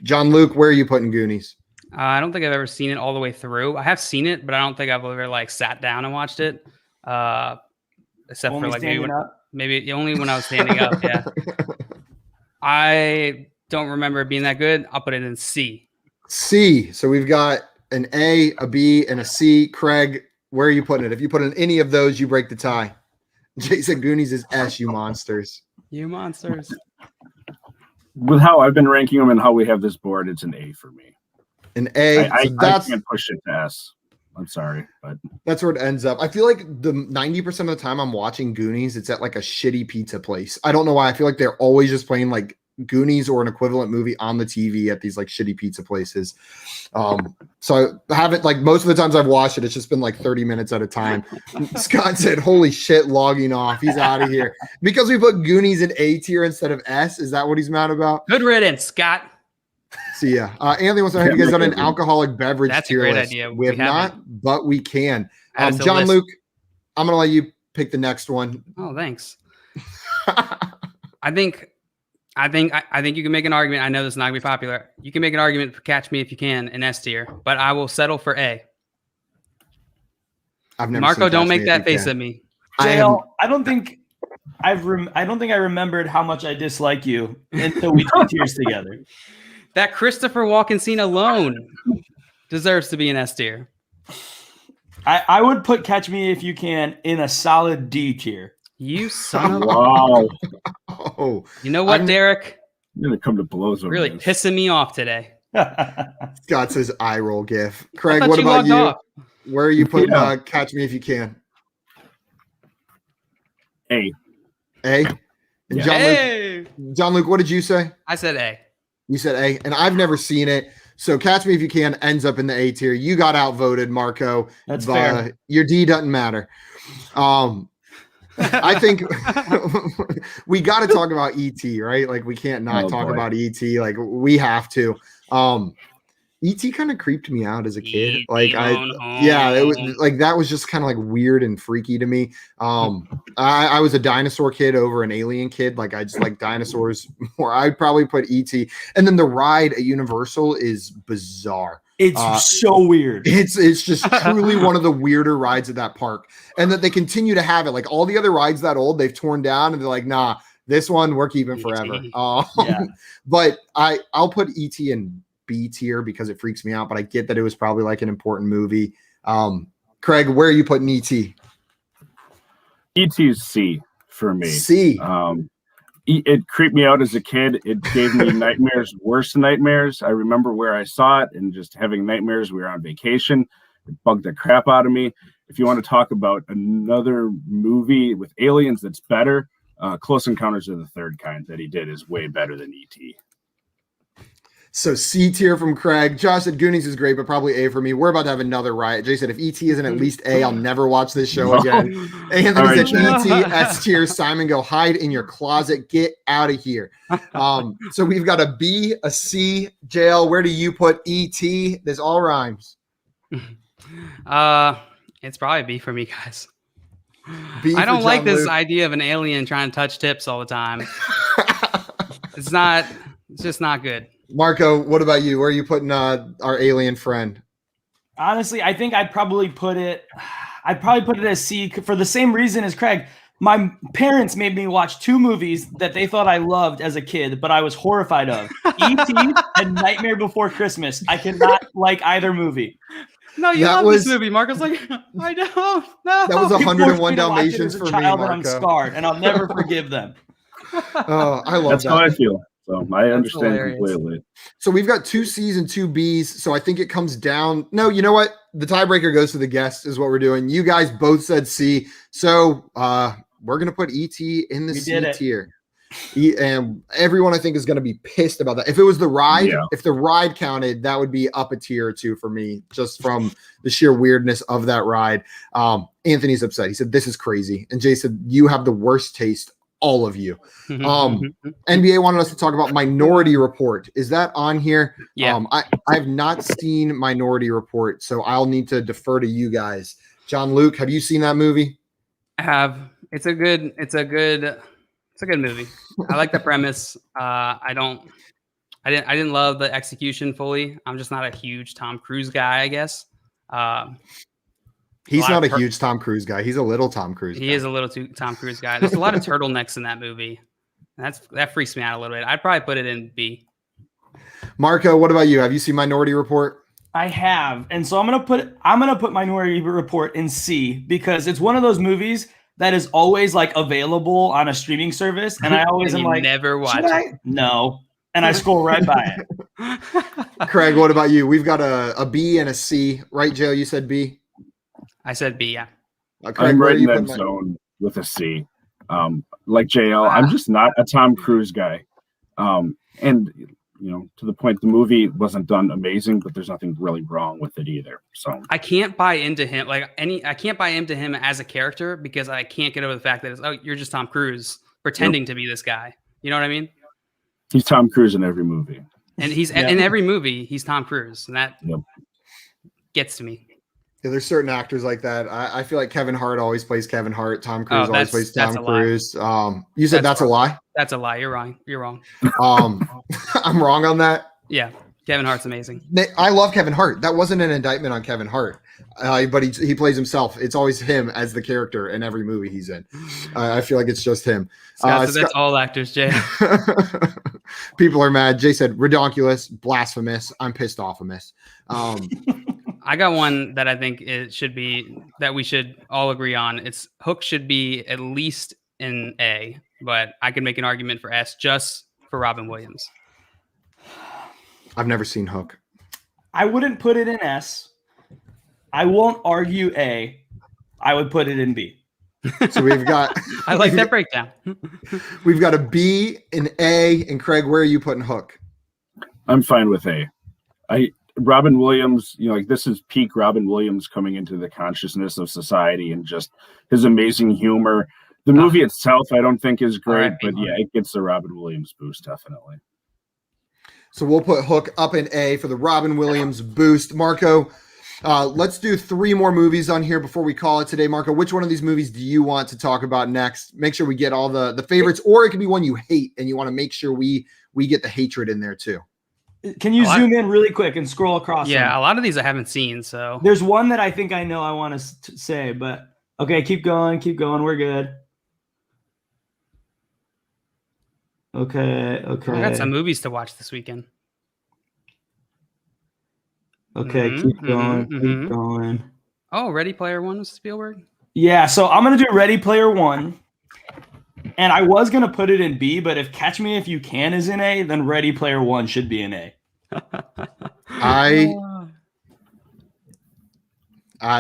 John Luke, where are you putting Goonies? I don't think I've ever seen it all the way through. I have seen it, but I don't think I've ever like sat down and watched it. Except Only for like maybe only when I was standing up. Yeah. I don't remember it being that good. I'll put it in C. C. So we've got an A, a B, and a C. Craig, where are you putting it? If you put in any of those, you break the tie. Jason Goonies is S, you monsters. You monsters. With how I've been ranking them and how we have this board, it's an A for me. An A. I That's can't push it to S. I'm sorry, but that's where it ends up. I feel like the 90% of the time I'm watching Goonies, it's at like a shitty pizza place. I don't know why. I feel like they're always just playing like Goonies or an equivalent movie on the TV at these like shitty pizza places. So I haven't like most of the times I've watched it, it's just been like 30 minutes at a time. Scott said, holy shit, logging off. He's out of here. Because we put Goonies in A tier instead of S. Is that what he's mad about? Good riddance, Scott. See ya. Anthony wants to know, have you guys done an alcoholic beverage That's tier a great list? idea. We have not, haven't. but we can. Add us a John list. Luke, I'm gonna let you pick the next one. Oh, thanks. I think you can make an argument. I know this is not gonna be popular. You can make an argument for Catch Me If You Can in S tier, but I will settle for A. I've never Marco, seen don't Catch make Me If that You face Can. at me. JL, I don't think I remembered how much I dislike you until we took tiers together. That Christopher Walken scene alone deserves to be an S tier. I would put Catch Me If You Can in a solid D tier. You son of a... wow, Oh, You know what, Derek? I'm gonna come to blows over Really this. pissing me off today. Scott says eye roll gif. I Craig, thought what about logged you? off. Where are you putting Yeah. Catch Me If You Can? A. A? And Yeah. Hey! John Luke, what did you say? I said A. You said A, and I've never seen it. So Catch Me If You Can ends up in the A tier. You got outvoted, Marco. That's fair. Your D doesn't matter. I think we got to talk about ET, right? Like we can't not talk about ET. Like we have to. ET kind of creeped me out as a kid. Like it was like that was just kind of like weird and freaky to me. I was a dinosaur kid over an alien kid. Like I just like dinosaurs more. I'd probably put ET. And then the ride at Universal is bizarre. It's so weird. It's just truly one of the weirder rides at that park. And that they continue to have it. Like all the other rides that old, they've torn down and they're like, nah, this one we're keeping forever. But I'll put ET in B tier because it freaks me out, but I get that it was probably like an important movie. Craig, where are you putting ET? ET is C for me. C. It creeped me out as a kid. It gave me nightmares, worse nightmares. I remember where I saw it and just having nightmares. We were on vacation. It bugged the crap out of me. If you want to talk about another movie with aliens that's better, Close Encounters of the Third Kind that he did is way better than ET. So C tier from Craig. Josh said Goonies is great, but probably A for me. We're about to have another riot. Jay said if ET isn't at least A, I'll never watch this show again. Anthony said ET, S tier. Simon, go hide in your closet. Get out of here. So we've got a B, a C. JL, where do you put ET? This all rhymes. It's probably B for me, guys. B I don't like this Luke. idea of an alien trying to touch tips all the time. It's just not good. Marco, what about you? Where are you putting our alien friend? Honestly, I think I'd probably put it as C for the same reason as Craig. My parents made me watch two movies that they thought I loved as a kid, but I was horrified of. E.T. and Nightmare Before Christmas. I cannot like either movie. No, you love this movie. Marco's like, I don't know. That was People 101 forced me to watch it Dalmatians as a for me, child, Marco. and I'm scarred, and I'll never forgive them. Oh, I love That's that. how I feel. So I understand hilarious. completely. So we've got 2 C's and 2 B's. So I think it comes down. No, you know what? The tiebreaker goes to the guest is what we're doing. You guys both said C. So we're going to put ET in the C tier. And everyone I think is going to be pissed about that. If it was the ride, if the ride counted, that would be up a tier or 2 for me, just from the sheer weirdness of that ride. Anthony's upset. He said, this is crazy. And Jay said, you have the worst taste, all of you. NBA wanted us to talk about Minority Report. Is that on here? Yeah. I have not seen Minority Report, so I'll need to defer to you guys. John Luke, have you seen that movie? I have. It's a good movie. I like the premise. I didn't love the execution fully. I'm just not a huge Tom Cruise guy, I guess. He's not a huge Tom Cruise guy. He's a little Tom Cruise guy. He is a little too Tom Cruise guy. There's a lot of turtlenecks in that movie. That freaks me out a little bit. I'd probably put it in B. Marco, what about you? Have you seen Minority Report? I have. And so I'm gonna put Minority Report in C because it's one of those movies that is always like available on a streaming service. And I always am like, never watch it. No. And I scroll right by it. Craig, what about you? We've got a B and a C, right, Joe? You said B? I said B, yeah. Craig, I'm right in that zone with a C. Like JL, I'm just not a Tom Cruise guy. And to the point, the movie wasn't done amazing, but there's nothing really wrong with it either. So I can't buy into him. I can't buy into him as a character because I can't get over the fact that you're just Tom Cruise pretending to be this guy. You know what I mean? He's Tom Cruise in every movie. And he's in every movie, he's Tom Cruise. And that gets to me. Yeah, there's certain actors like that. I feel like Kevin Hart always plays Kevin Hart. Tom Cruise always plays Tom Cruise. You said that's a lie? That's a lie. You're wrong. You're wrong. I'm wrong on that? Yeah. Kevin Hart's amazing. I love Kevin Hart. That wasn't an indictment on Kevin Hart. But he plays himself. It's always him as the character in every movie he's in. I feel like it's just him. Scott, so that's all actors, Jay. People are mad. Jay said, redonkulous, blasphemous. I'm pissed off of this. I got one that I think it should be that we should all agree on. It's Hook should be at least in A, but I can make an argument for S just for Robin Williams. I've never seen Hook. I wouldn't put it in S. I won't argue A. I would put it in B. So we've got. I like that breakdown. We've got a B, an A, and Craig, where are you putting Hook? I'm fine with A. Robin Williams, this is peak Robin Williams coming into the consciousness of society and just his amazing humor. The movie itself, I don't think is great, but it gets the Robin Williams boost, definitely. So we'll put Hook up in A for the Robin Williams boost. Marco, let's do 3 more movies on here before we call it today. Marco, which one of these movies do you want to talk about next? Make sure we get all the favorites, or it could be one you hate and you want to make sure we get the hatred in there too. Can you zoom in really quick and scroll across? Yeah, a lot of these I haven't seen. So there's one that I think I know I want to say, but okay, keep going. We're good. Okay. I got some movies to watch this weekend. Okay, keep going. Oh, Ready Player One was Spielberg? Yeah, so I'm going to do Ready Player One. And I was going to put it in B, but if Catch Me If You Can is in A, then Ready Player One should be in A.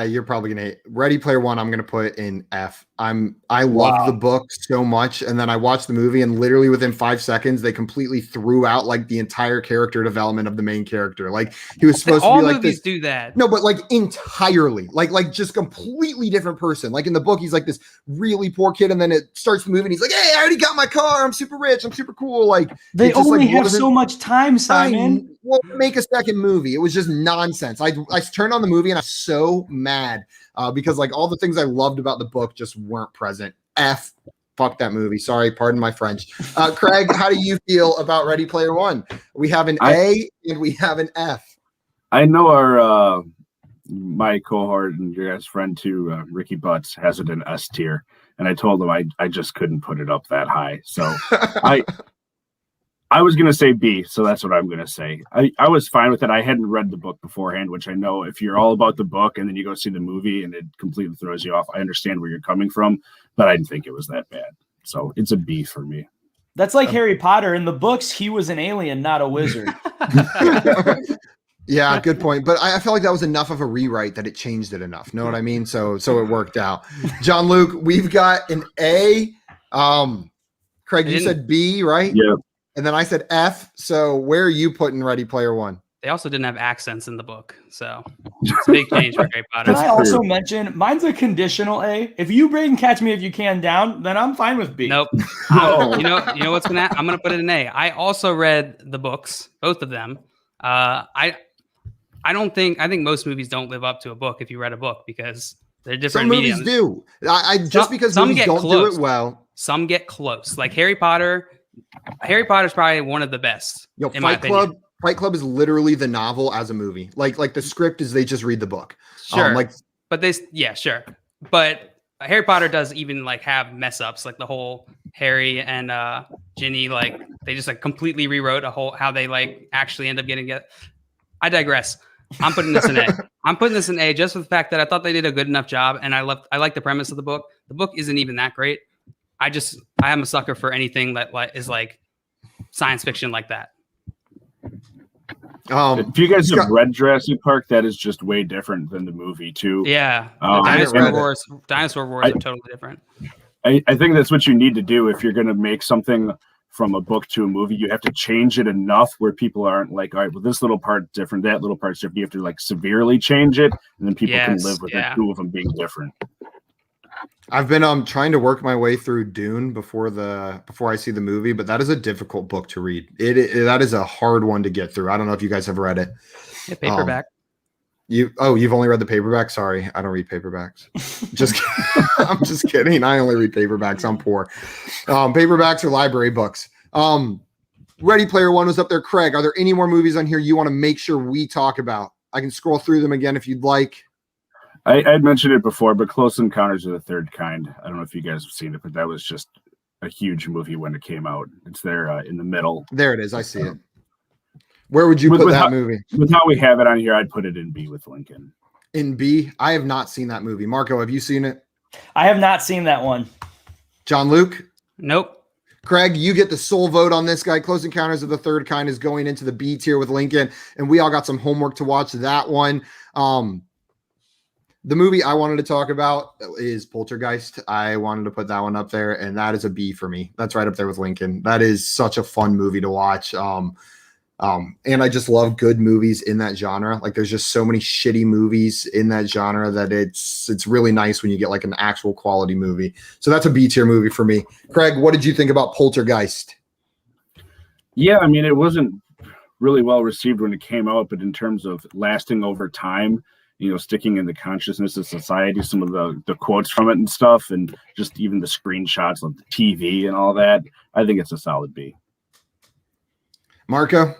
You're probably going to Ready Player One. I'm going to put in F. I loved the book so much. And then I watched the movie and literally within 5 seconds, they completely threw out like the entire character development of the main character. Like he was supposed to be like this. Do that. No, but like entirely, like just completely different person. Like in the book, he's like this really poor kid. And then it starts the movie and he's like, hey, I already got my car. I'm super rich. I'm super cool. Like they only have so much time, Simon. Well, make a second movie. It was just nonsense. I turned on the movie and I was so mad because like all the things I loved about the book just weren't present. F, fuck that movie. Sorry, pardon my French. Craig, how do you feel about Ready Player One? We have an A and we have an F. I know our my cohort and your guys' friend too, Ricky Butts, has it in S tier, and I told him I just couldn't put it up that high. So I was going to say B, so that's what I'm going to say. I was fine with it. I hadn't read the book beforehand, which I know if you're all about the book and then you go see the movie and it completely throws you off, I understand where you're coming from, but I didn't think it was that bad. So it's a B for me. That's like Harry Potter. In the books, he was an alien, not a wizard. Yeah, good point. But I felt like that was enough of a rewrite that it changed it enough. Know what I mean? So it worked out. John Luke, we've got an A. Craig, you said B, right? Yeah. And then I said F. So where are you putting Ready Player One? They also didn't have accents in the book, so it's a big change for Harry Potter. Can I also mention mine's a conditional A? If you bring Catch Me If You Can down, then I'm fine with B. Nope. You know what's I'm gonna put it in A. I also read the books, both of them. I think most movies don't live up to a book if you read a book because they're different. Some movies do. Because movies don't do it well. Some get close. Like Harry Potter. Harry Potter's probably one of the best. Yo, Fight Club is literally the novel as a movie. Like the script is they just read the book. Sure. Sure. But Harry Potter does even like have mess ups, like the whole Harry and Ginny, like they just like completely rewrote how they like actually end up getting it. I digress. I'm putting this in A. I'm putting this in A just for the fact that I thought they did a good enough job, and I like the premise of the book. The book isn't even that great. I am a sucker for anything that is like science fiction like that. If you guys have read Jurassic Park, that is just way different than the movie too. Yeah, Dinosaur Wars are totally different. I think that's what you need to do if you're going to make something from a book to a movie. You have to change it enough where people aren't like, all right, well, this little part's different, that little part's different. You have to like severely change it, and then people can live with the two of them being different. I've been trying to work my way through Dune before I see the movie, but that is a difficult book to read. That is a hard one to get through. I don't know if you guys have read it. Yeah, paperback. You've only read the paperback? Sorry, I don't read paperbacks. I'm just kidding. I only read paperbacks. I'm poor. Paperbacks or library books. Ready Player One was up there. Craig, are there any more movies on here you want to make sure we talk about? I can scroll through them again if you'd like. I'd mentioned it before, but Close Encounters of the Third Kind. I don't know if you guys have seen it, but that was just a huge movie when it came out. It's there in the middle. There it is. I see it. Where would you put that movie? With how we have it on here, I'd put it in B with Lincoln. In B? I have not seen that movie. Marco, have you seen it? I have not seen that one. John Luke? Nope. Craig, you get the sole vote on this guy. Close Encounters of the Third Kind is going into the B tier with Lincoln, and we all got some homework to watch that one. The movie I wanted to talk about is Poltergeist. I wanted to put that one up there, and that is a B for me. That's right up there with Lincoln. That is such a fun movie to watch. And I just love good movies in that genre. Like there's just so many shitty movies in that genre that it's really nice when you get like an actual quality movie. So that's a B tier movie for me. Craig, what did you think about Poltergeist? Yeah, I mean, it wasn't really well received when it came out, but in terms of lasting over time, sticking in the consciousness of society, some of the quotes from it and stuff, and just even the screenshots of the TV and all that, I think it's a solid B. Marco?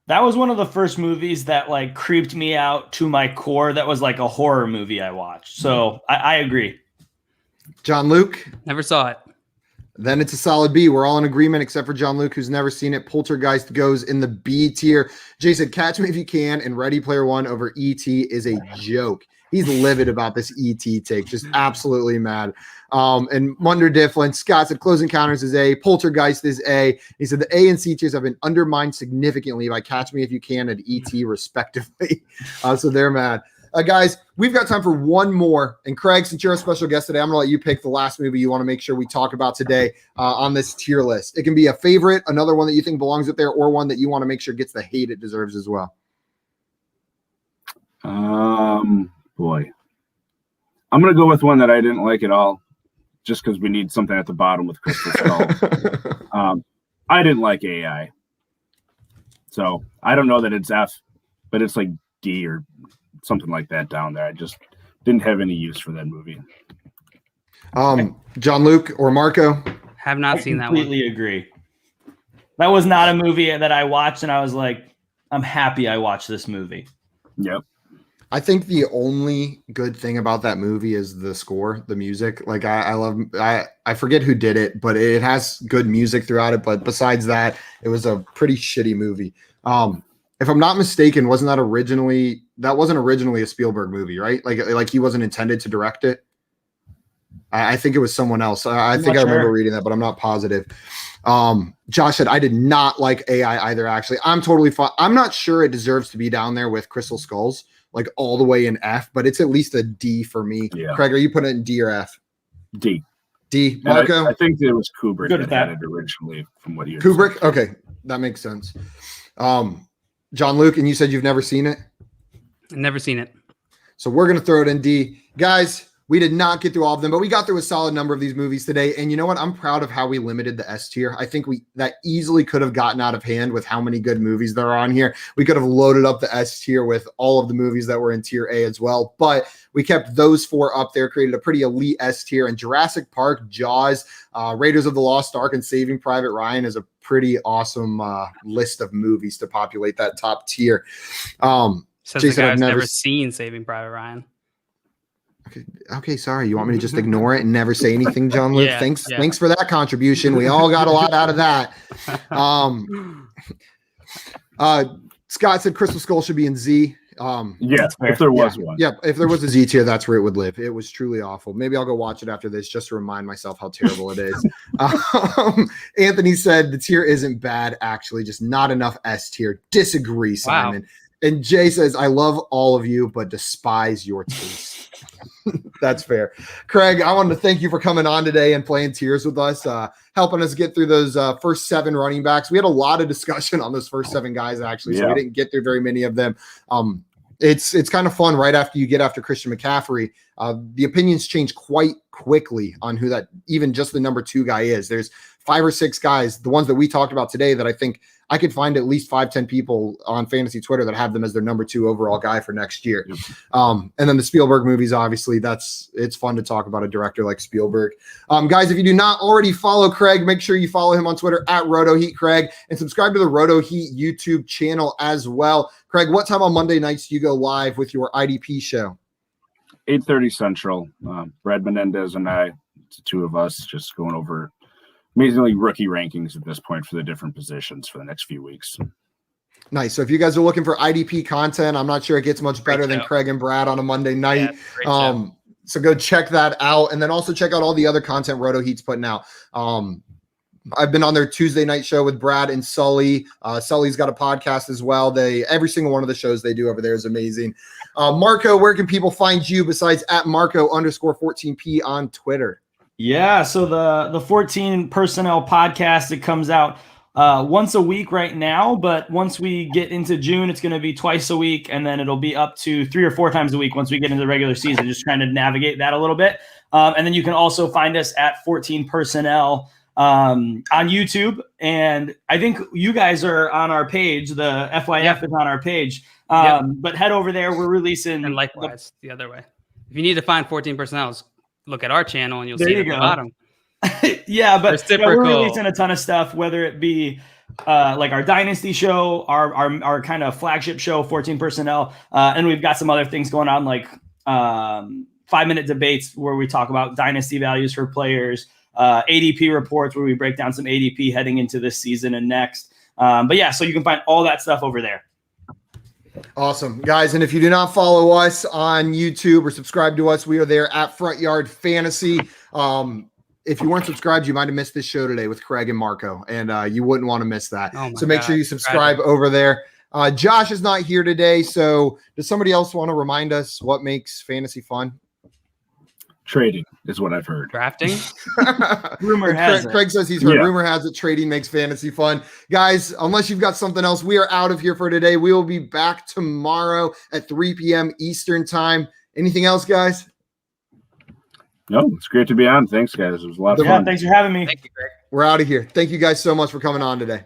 That was one of the first movies that like creeped me out to my core. That was like a horror movie I watched. So I agree. John Luke? Never saw it. Then it's a solid B. We're all in agreement except for John Luke, who's never seen it. Poltergeist goes in the B tier. Jason, Catch Me If You Can and Ready Player One over E.T. is a joke. He's livid about this E.T. take, just absolutely mad. And Munder Difflin, Scott said Close Encounters is A, Poltergeist is A. He said the A and C tiers have been undermined significantly by Catch Me If You Can and E.T. respectively. So they're mad. Guys, we've got time for one more. And Craig, since you're a special guest today, I'm going to let you pick the last movie you want to make sure we talk about today on this tier list. It can be a favorite, another one that you think belongs up there, or one that you want to make sure gets the hate it deserves as well. Boy. I'm going to go with one that I didn't like at all, just because we need something at the bottom with Crystal Skull. I didn't like AI. So I don't know that it's F, but it's like D or something like that down there. I just didn't have any use for that movie. John Luke or Marco? Have not seen that one. Completely agree. That was not a movie that I watched and I was like, I'm happy I watched this movie. Yep. I think the only good thing about that movie is the score, the music. Like I forget who did it, but it has good music throughout it. But besides that, it was a pretty shitty movie. If I'm not mistaken, wasn't that wasn't originally a Spielberg movie, right? Like he wasn't intended to direct it. I think it was someone else. I think I remember reading that, but I'm not positive. Josh said, I did not like AI either, actually. I'm totally fine. I'm not sure it deserves to be down there with Crystal Skulls, like all the way in F, but it's at least a D for me. Yeah. Craig, are you putting it in D or F? D. D. Marco? I think it was Kubrick Good that at had that. it originally, from what you Kubrick? said. Okay, that makes sense. John Luke, and you said you've never seen it? Never seen it. So we're going to throw it in D. Guys, we did not get through all of them, but we got through a solid number of these movies today. And you know what? I'm proud of how we limited the S tier. I think that easily could have gotten out of hand with how many good movies there are on here. We could have loaded up the S tier with all of the movies that were in tier A as well. But we kept those 4 up there, created a pretty elite S tier. And Jurassic Park, Jaws, Raiders of the Lost Ark, and Saving Private Ryan is a pretty awesome list of movies to populate that top tier. Says Jason, the guy I've who's never never seen Saving Private Ryan. Okay, sorry. You want me to just ignore it and never say anything, John Luke? Yeah, Thanks for that contribution. We all got a lot out of that. Scott said Crystal Skull should be in Z. Yeah, if there was one. Yeah, if there was a Z tier, that's where it would live. It was truly awful. Maybe I'll go watch it after this just to remind myself how terrible it is. Anthony said the tier isn't bad, actually, just not enough S tier. Disagree, Simon. Wow. And Jay says, I love all of you, but despise your taste. That's fair. Craig, I wanted to thank you for coming on today and playing tiers with us, helping us get through those first 7 running backs. We had a lot of discussion on those first 7 guys, actually, so we didn't get through very many of them. It's kind of fun right after you get after Christian McCaffrey. The opinions change quite quickly on who that even just the number 2 guy is. There's 5 or 6 guys, the ones that we talked about today, that I think I could find at least 5-10 people on fantasy Twitter that have them as their number 2 overall guy for next year. Yep. And then the Spielberg movies, obviously, it's fun to talk about a director like Spielberg. Guys, if you do not already follow Craig, make sure you follow him on Twitter at RotoHeatCraig and subscribe to the RotoHeat YouTube channel as well. Craig, what time on Monday nights do you go live with your IDP show? 8:30 Central. Brad Menendez and I, it's the 2 of us, just going over amazingly rookie rankings at this point for the different positions for the next few weeks. Nice. So if you guys are looking for IDP content, I'm not sure it gets much better than Craig and Brad on a Monday night. Yeah, so go check that out. And then also check out all the other content Roto Heat's putting out. I've been on their Tuesday night show with Brad and Sully. Sully's got a podcast as well. Every single one of the shows they do over there is amazing. Marco, where can people find you besides at Marco_14P on Twitter? Yeah, so the 14 Personnel podcast, it comes out once a week right now, but once we get into June, it's going to be twice a week, and then it'll be up to 3 or 4 times a week once we get into the regular season, just trying to navigate that a little bit. And then you can also find us at 14 Personnel on YouTube, and I think you guys are on our page. The FYF is on our page, but head over there. We're releasing. And likewise, the other way. If you need to find 14 Personnel, look at our channel and you'll There see you it at the go. bottom. Yeah, but Reciprocal. we're releasing a ton of stuff, whether it be like our Dynasty show, our kind of flagship show, 14 Personnel, and we've got some other things going on, like 5-minute debates where we talk about dynasty values for players, ADP reports where we break down some ADP heading into this season and next. But yeah, so you can find all that stuff over there. Awesome, guys. And if you do not follow us on YouTube or subscribe to us, we are there at Front Yard Fantasy. If you weren't subscribed, you might have missed this show today with Craig and Marco, and you wouldn't want to miss that. So make sure you subscribe over there. Josh is not here today, so does somebody else want to remind us what makes fantasy fun? Trading is what I've heard. Drafting? Rumor has it. Craig says he's heard. Yeah. Rumor has it trading makes fantasy fun. Guys, unless you've got something else, we are out of here for today. We will be back tomorrow at 3 p.m. Eastern time. Anything else, guys? No, it's great to be on. Thanks, guys. It was a lot of Yeah, fun. thanks for having me. Thank you, Greg. We're out of here. Thank you guys so much for coming on today.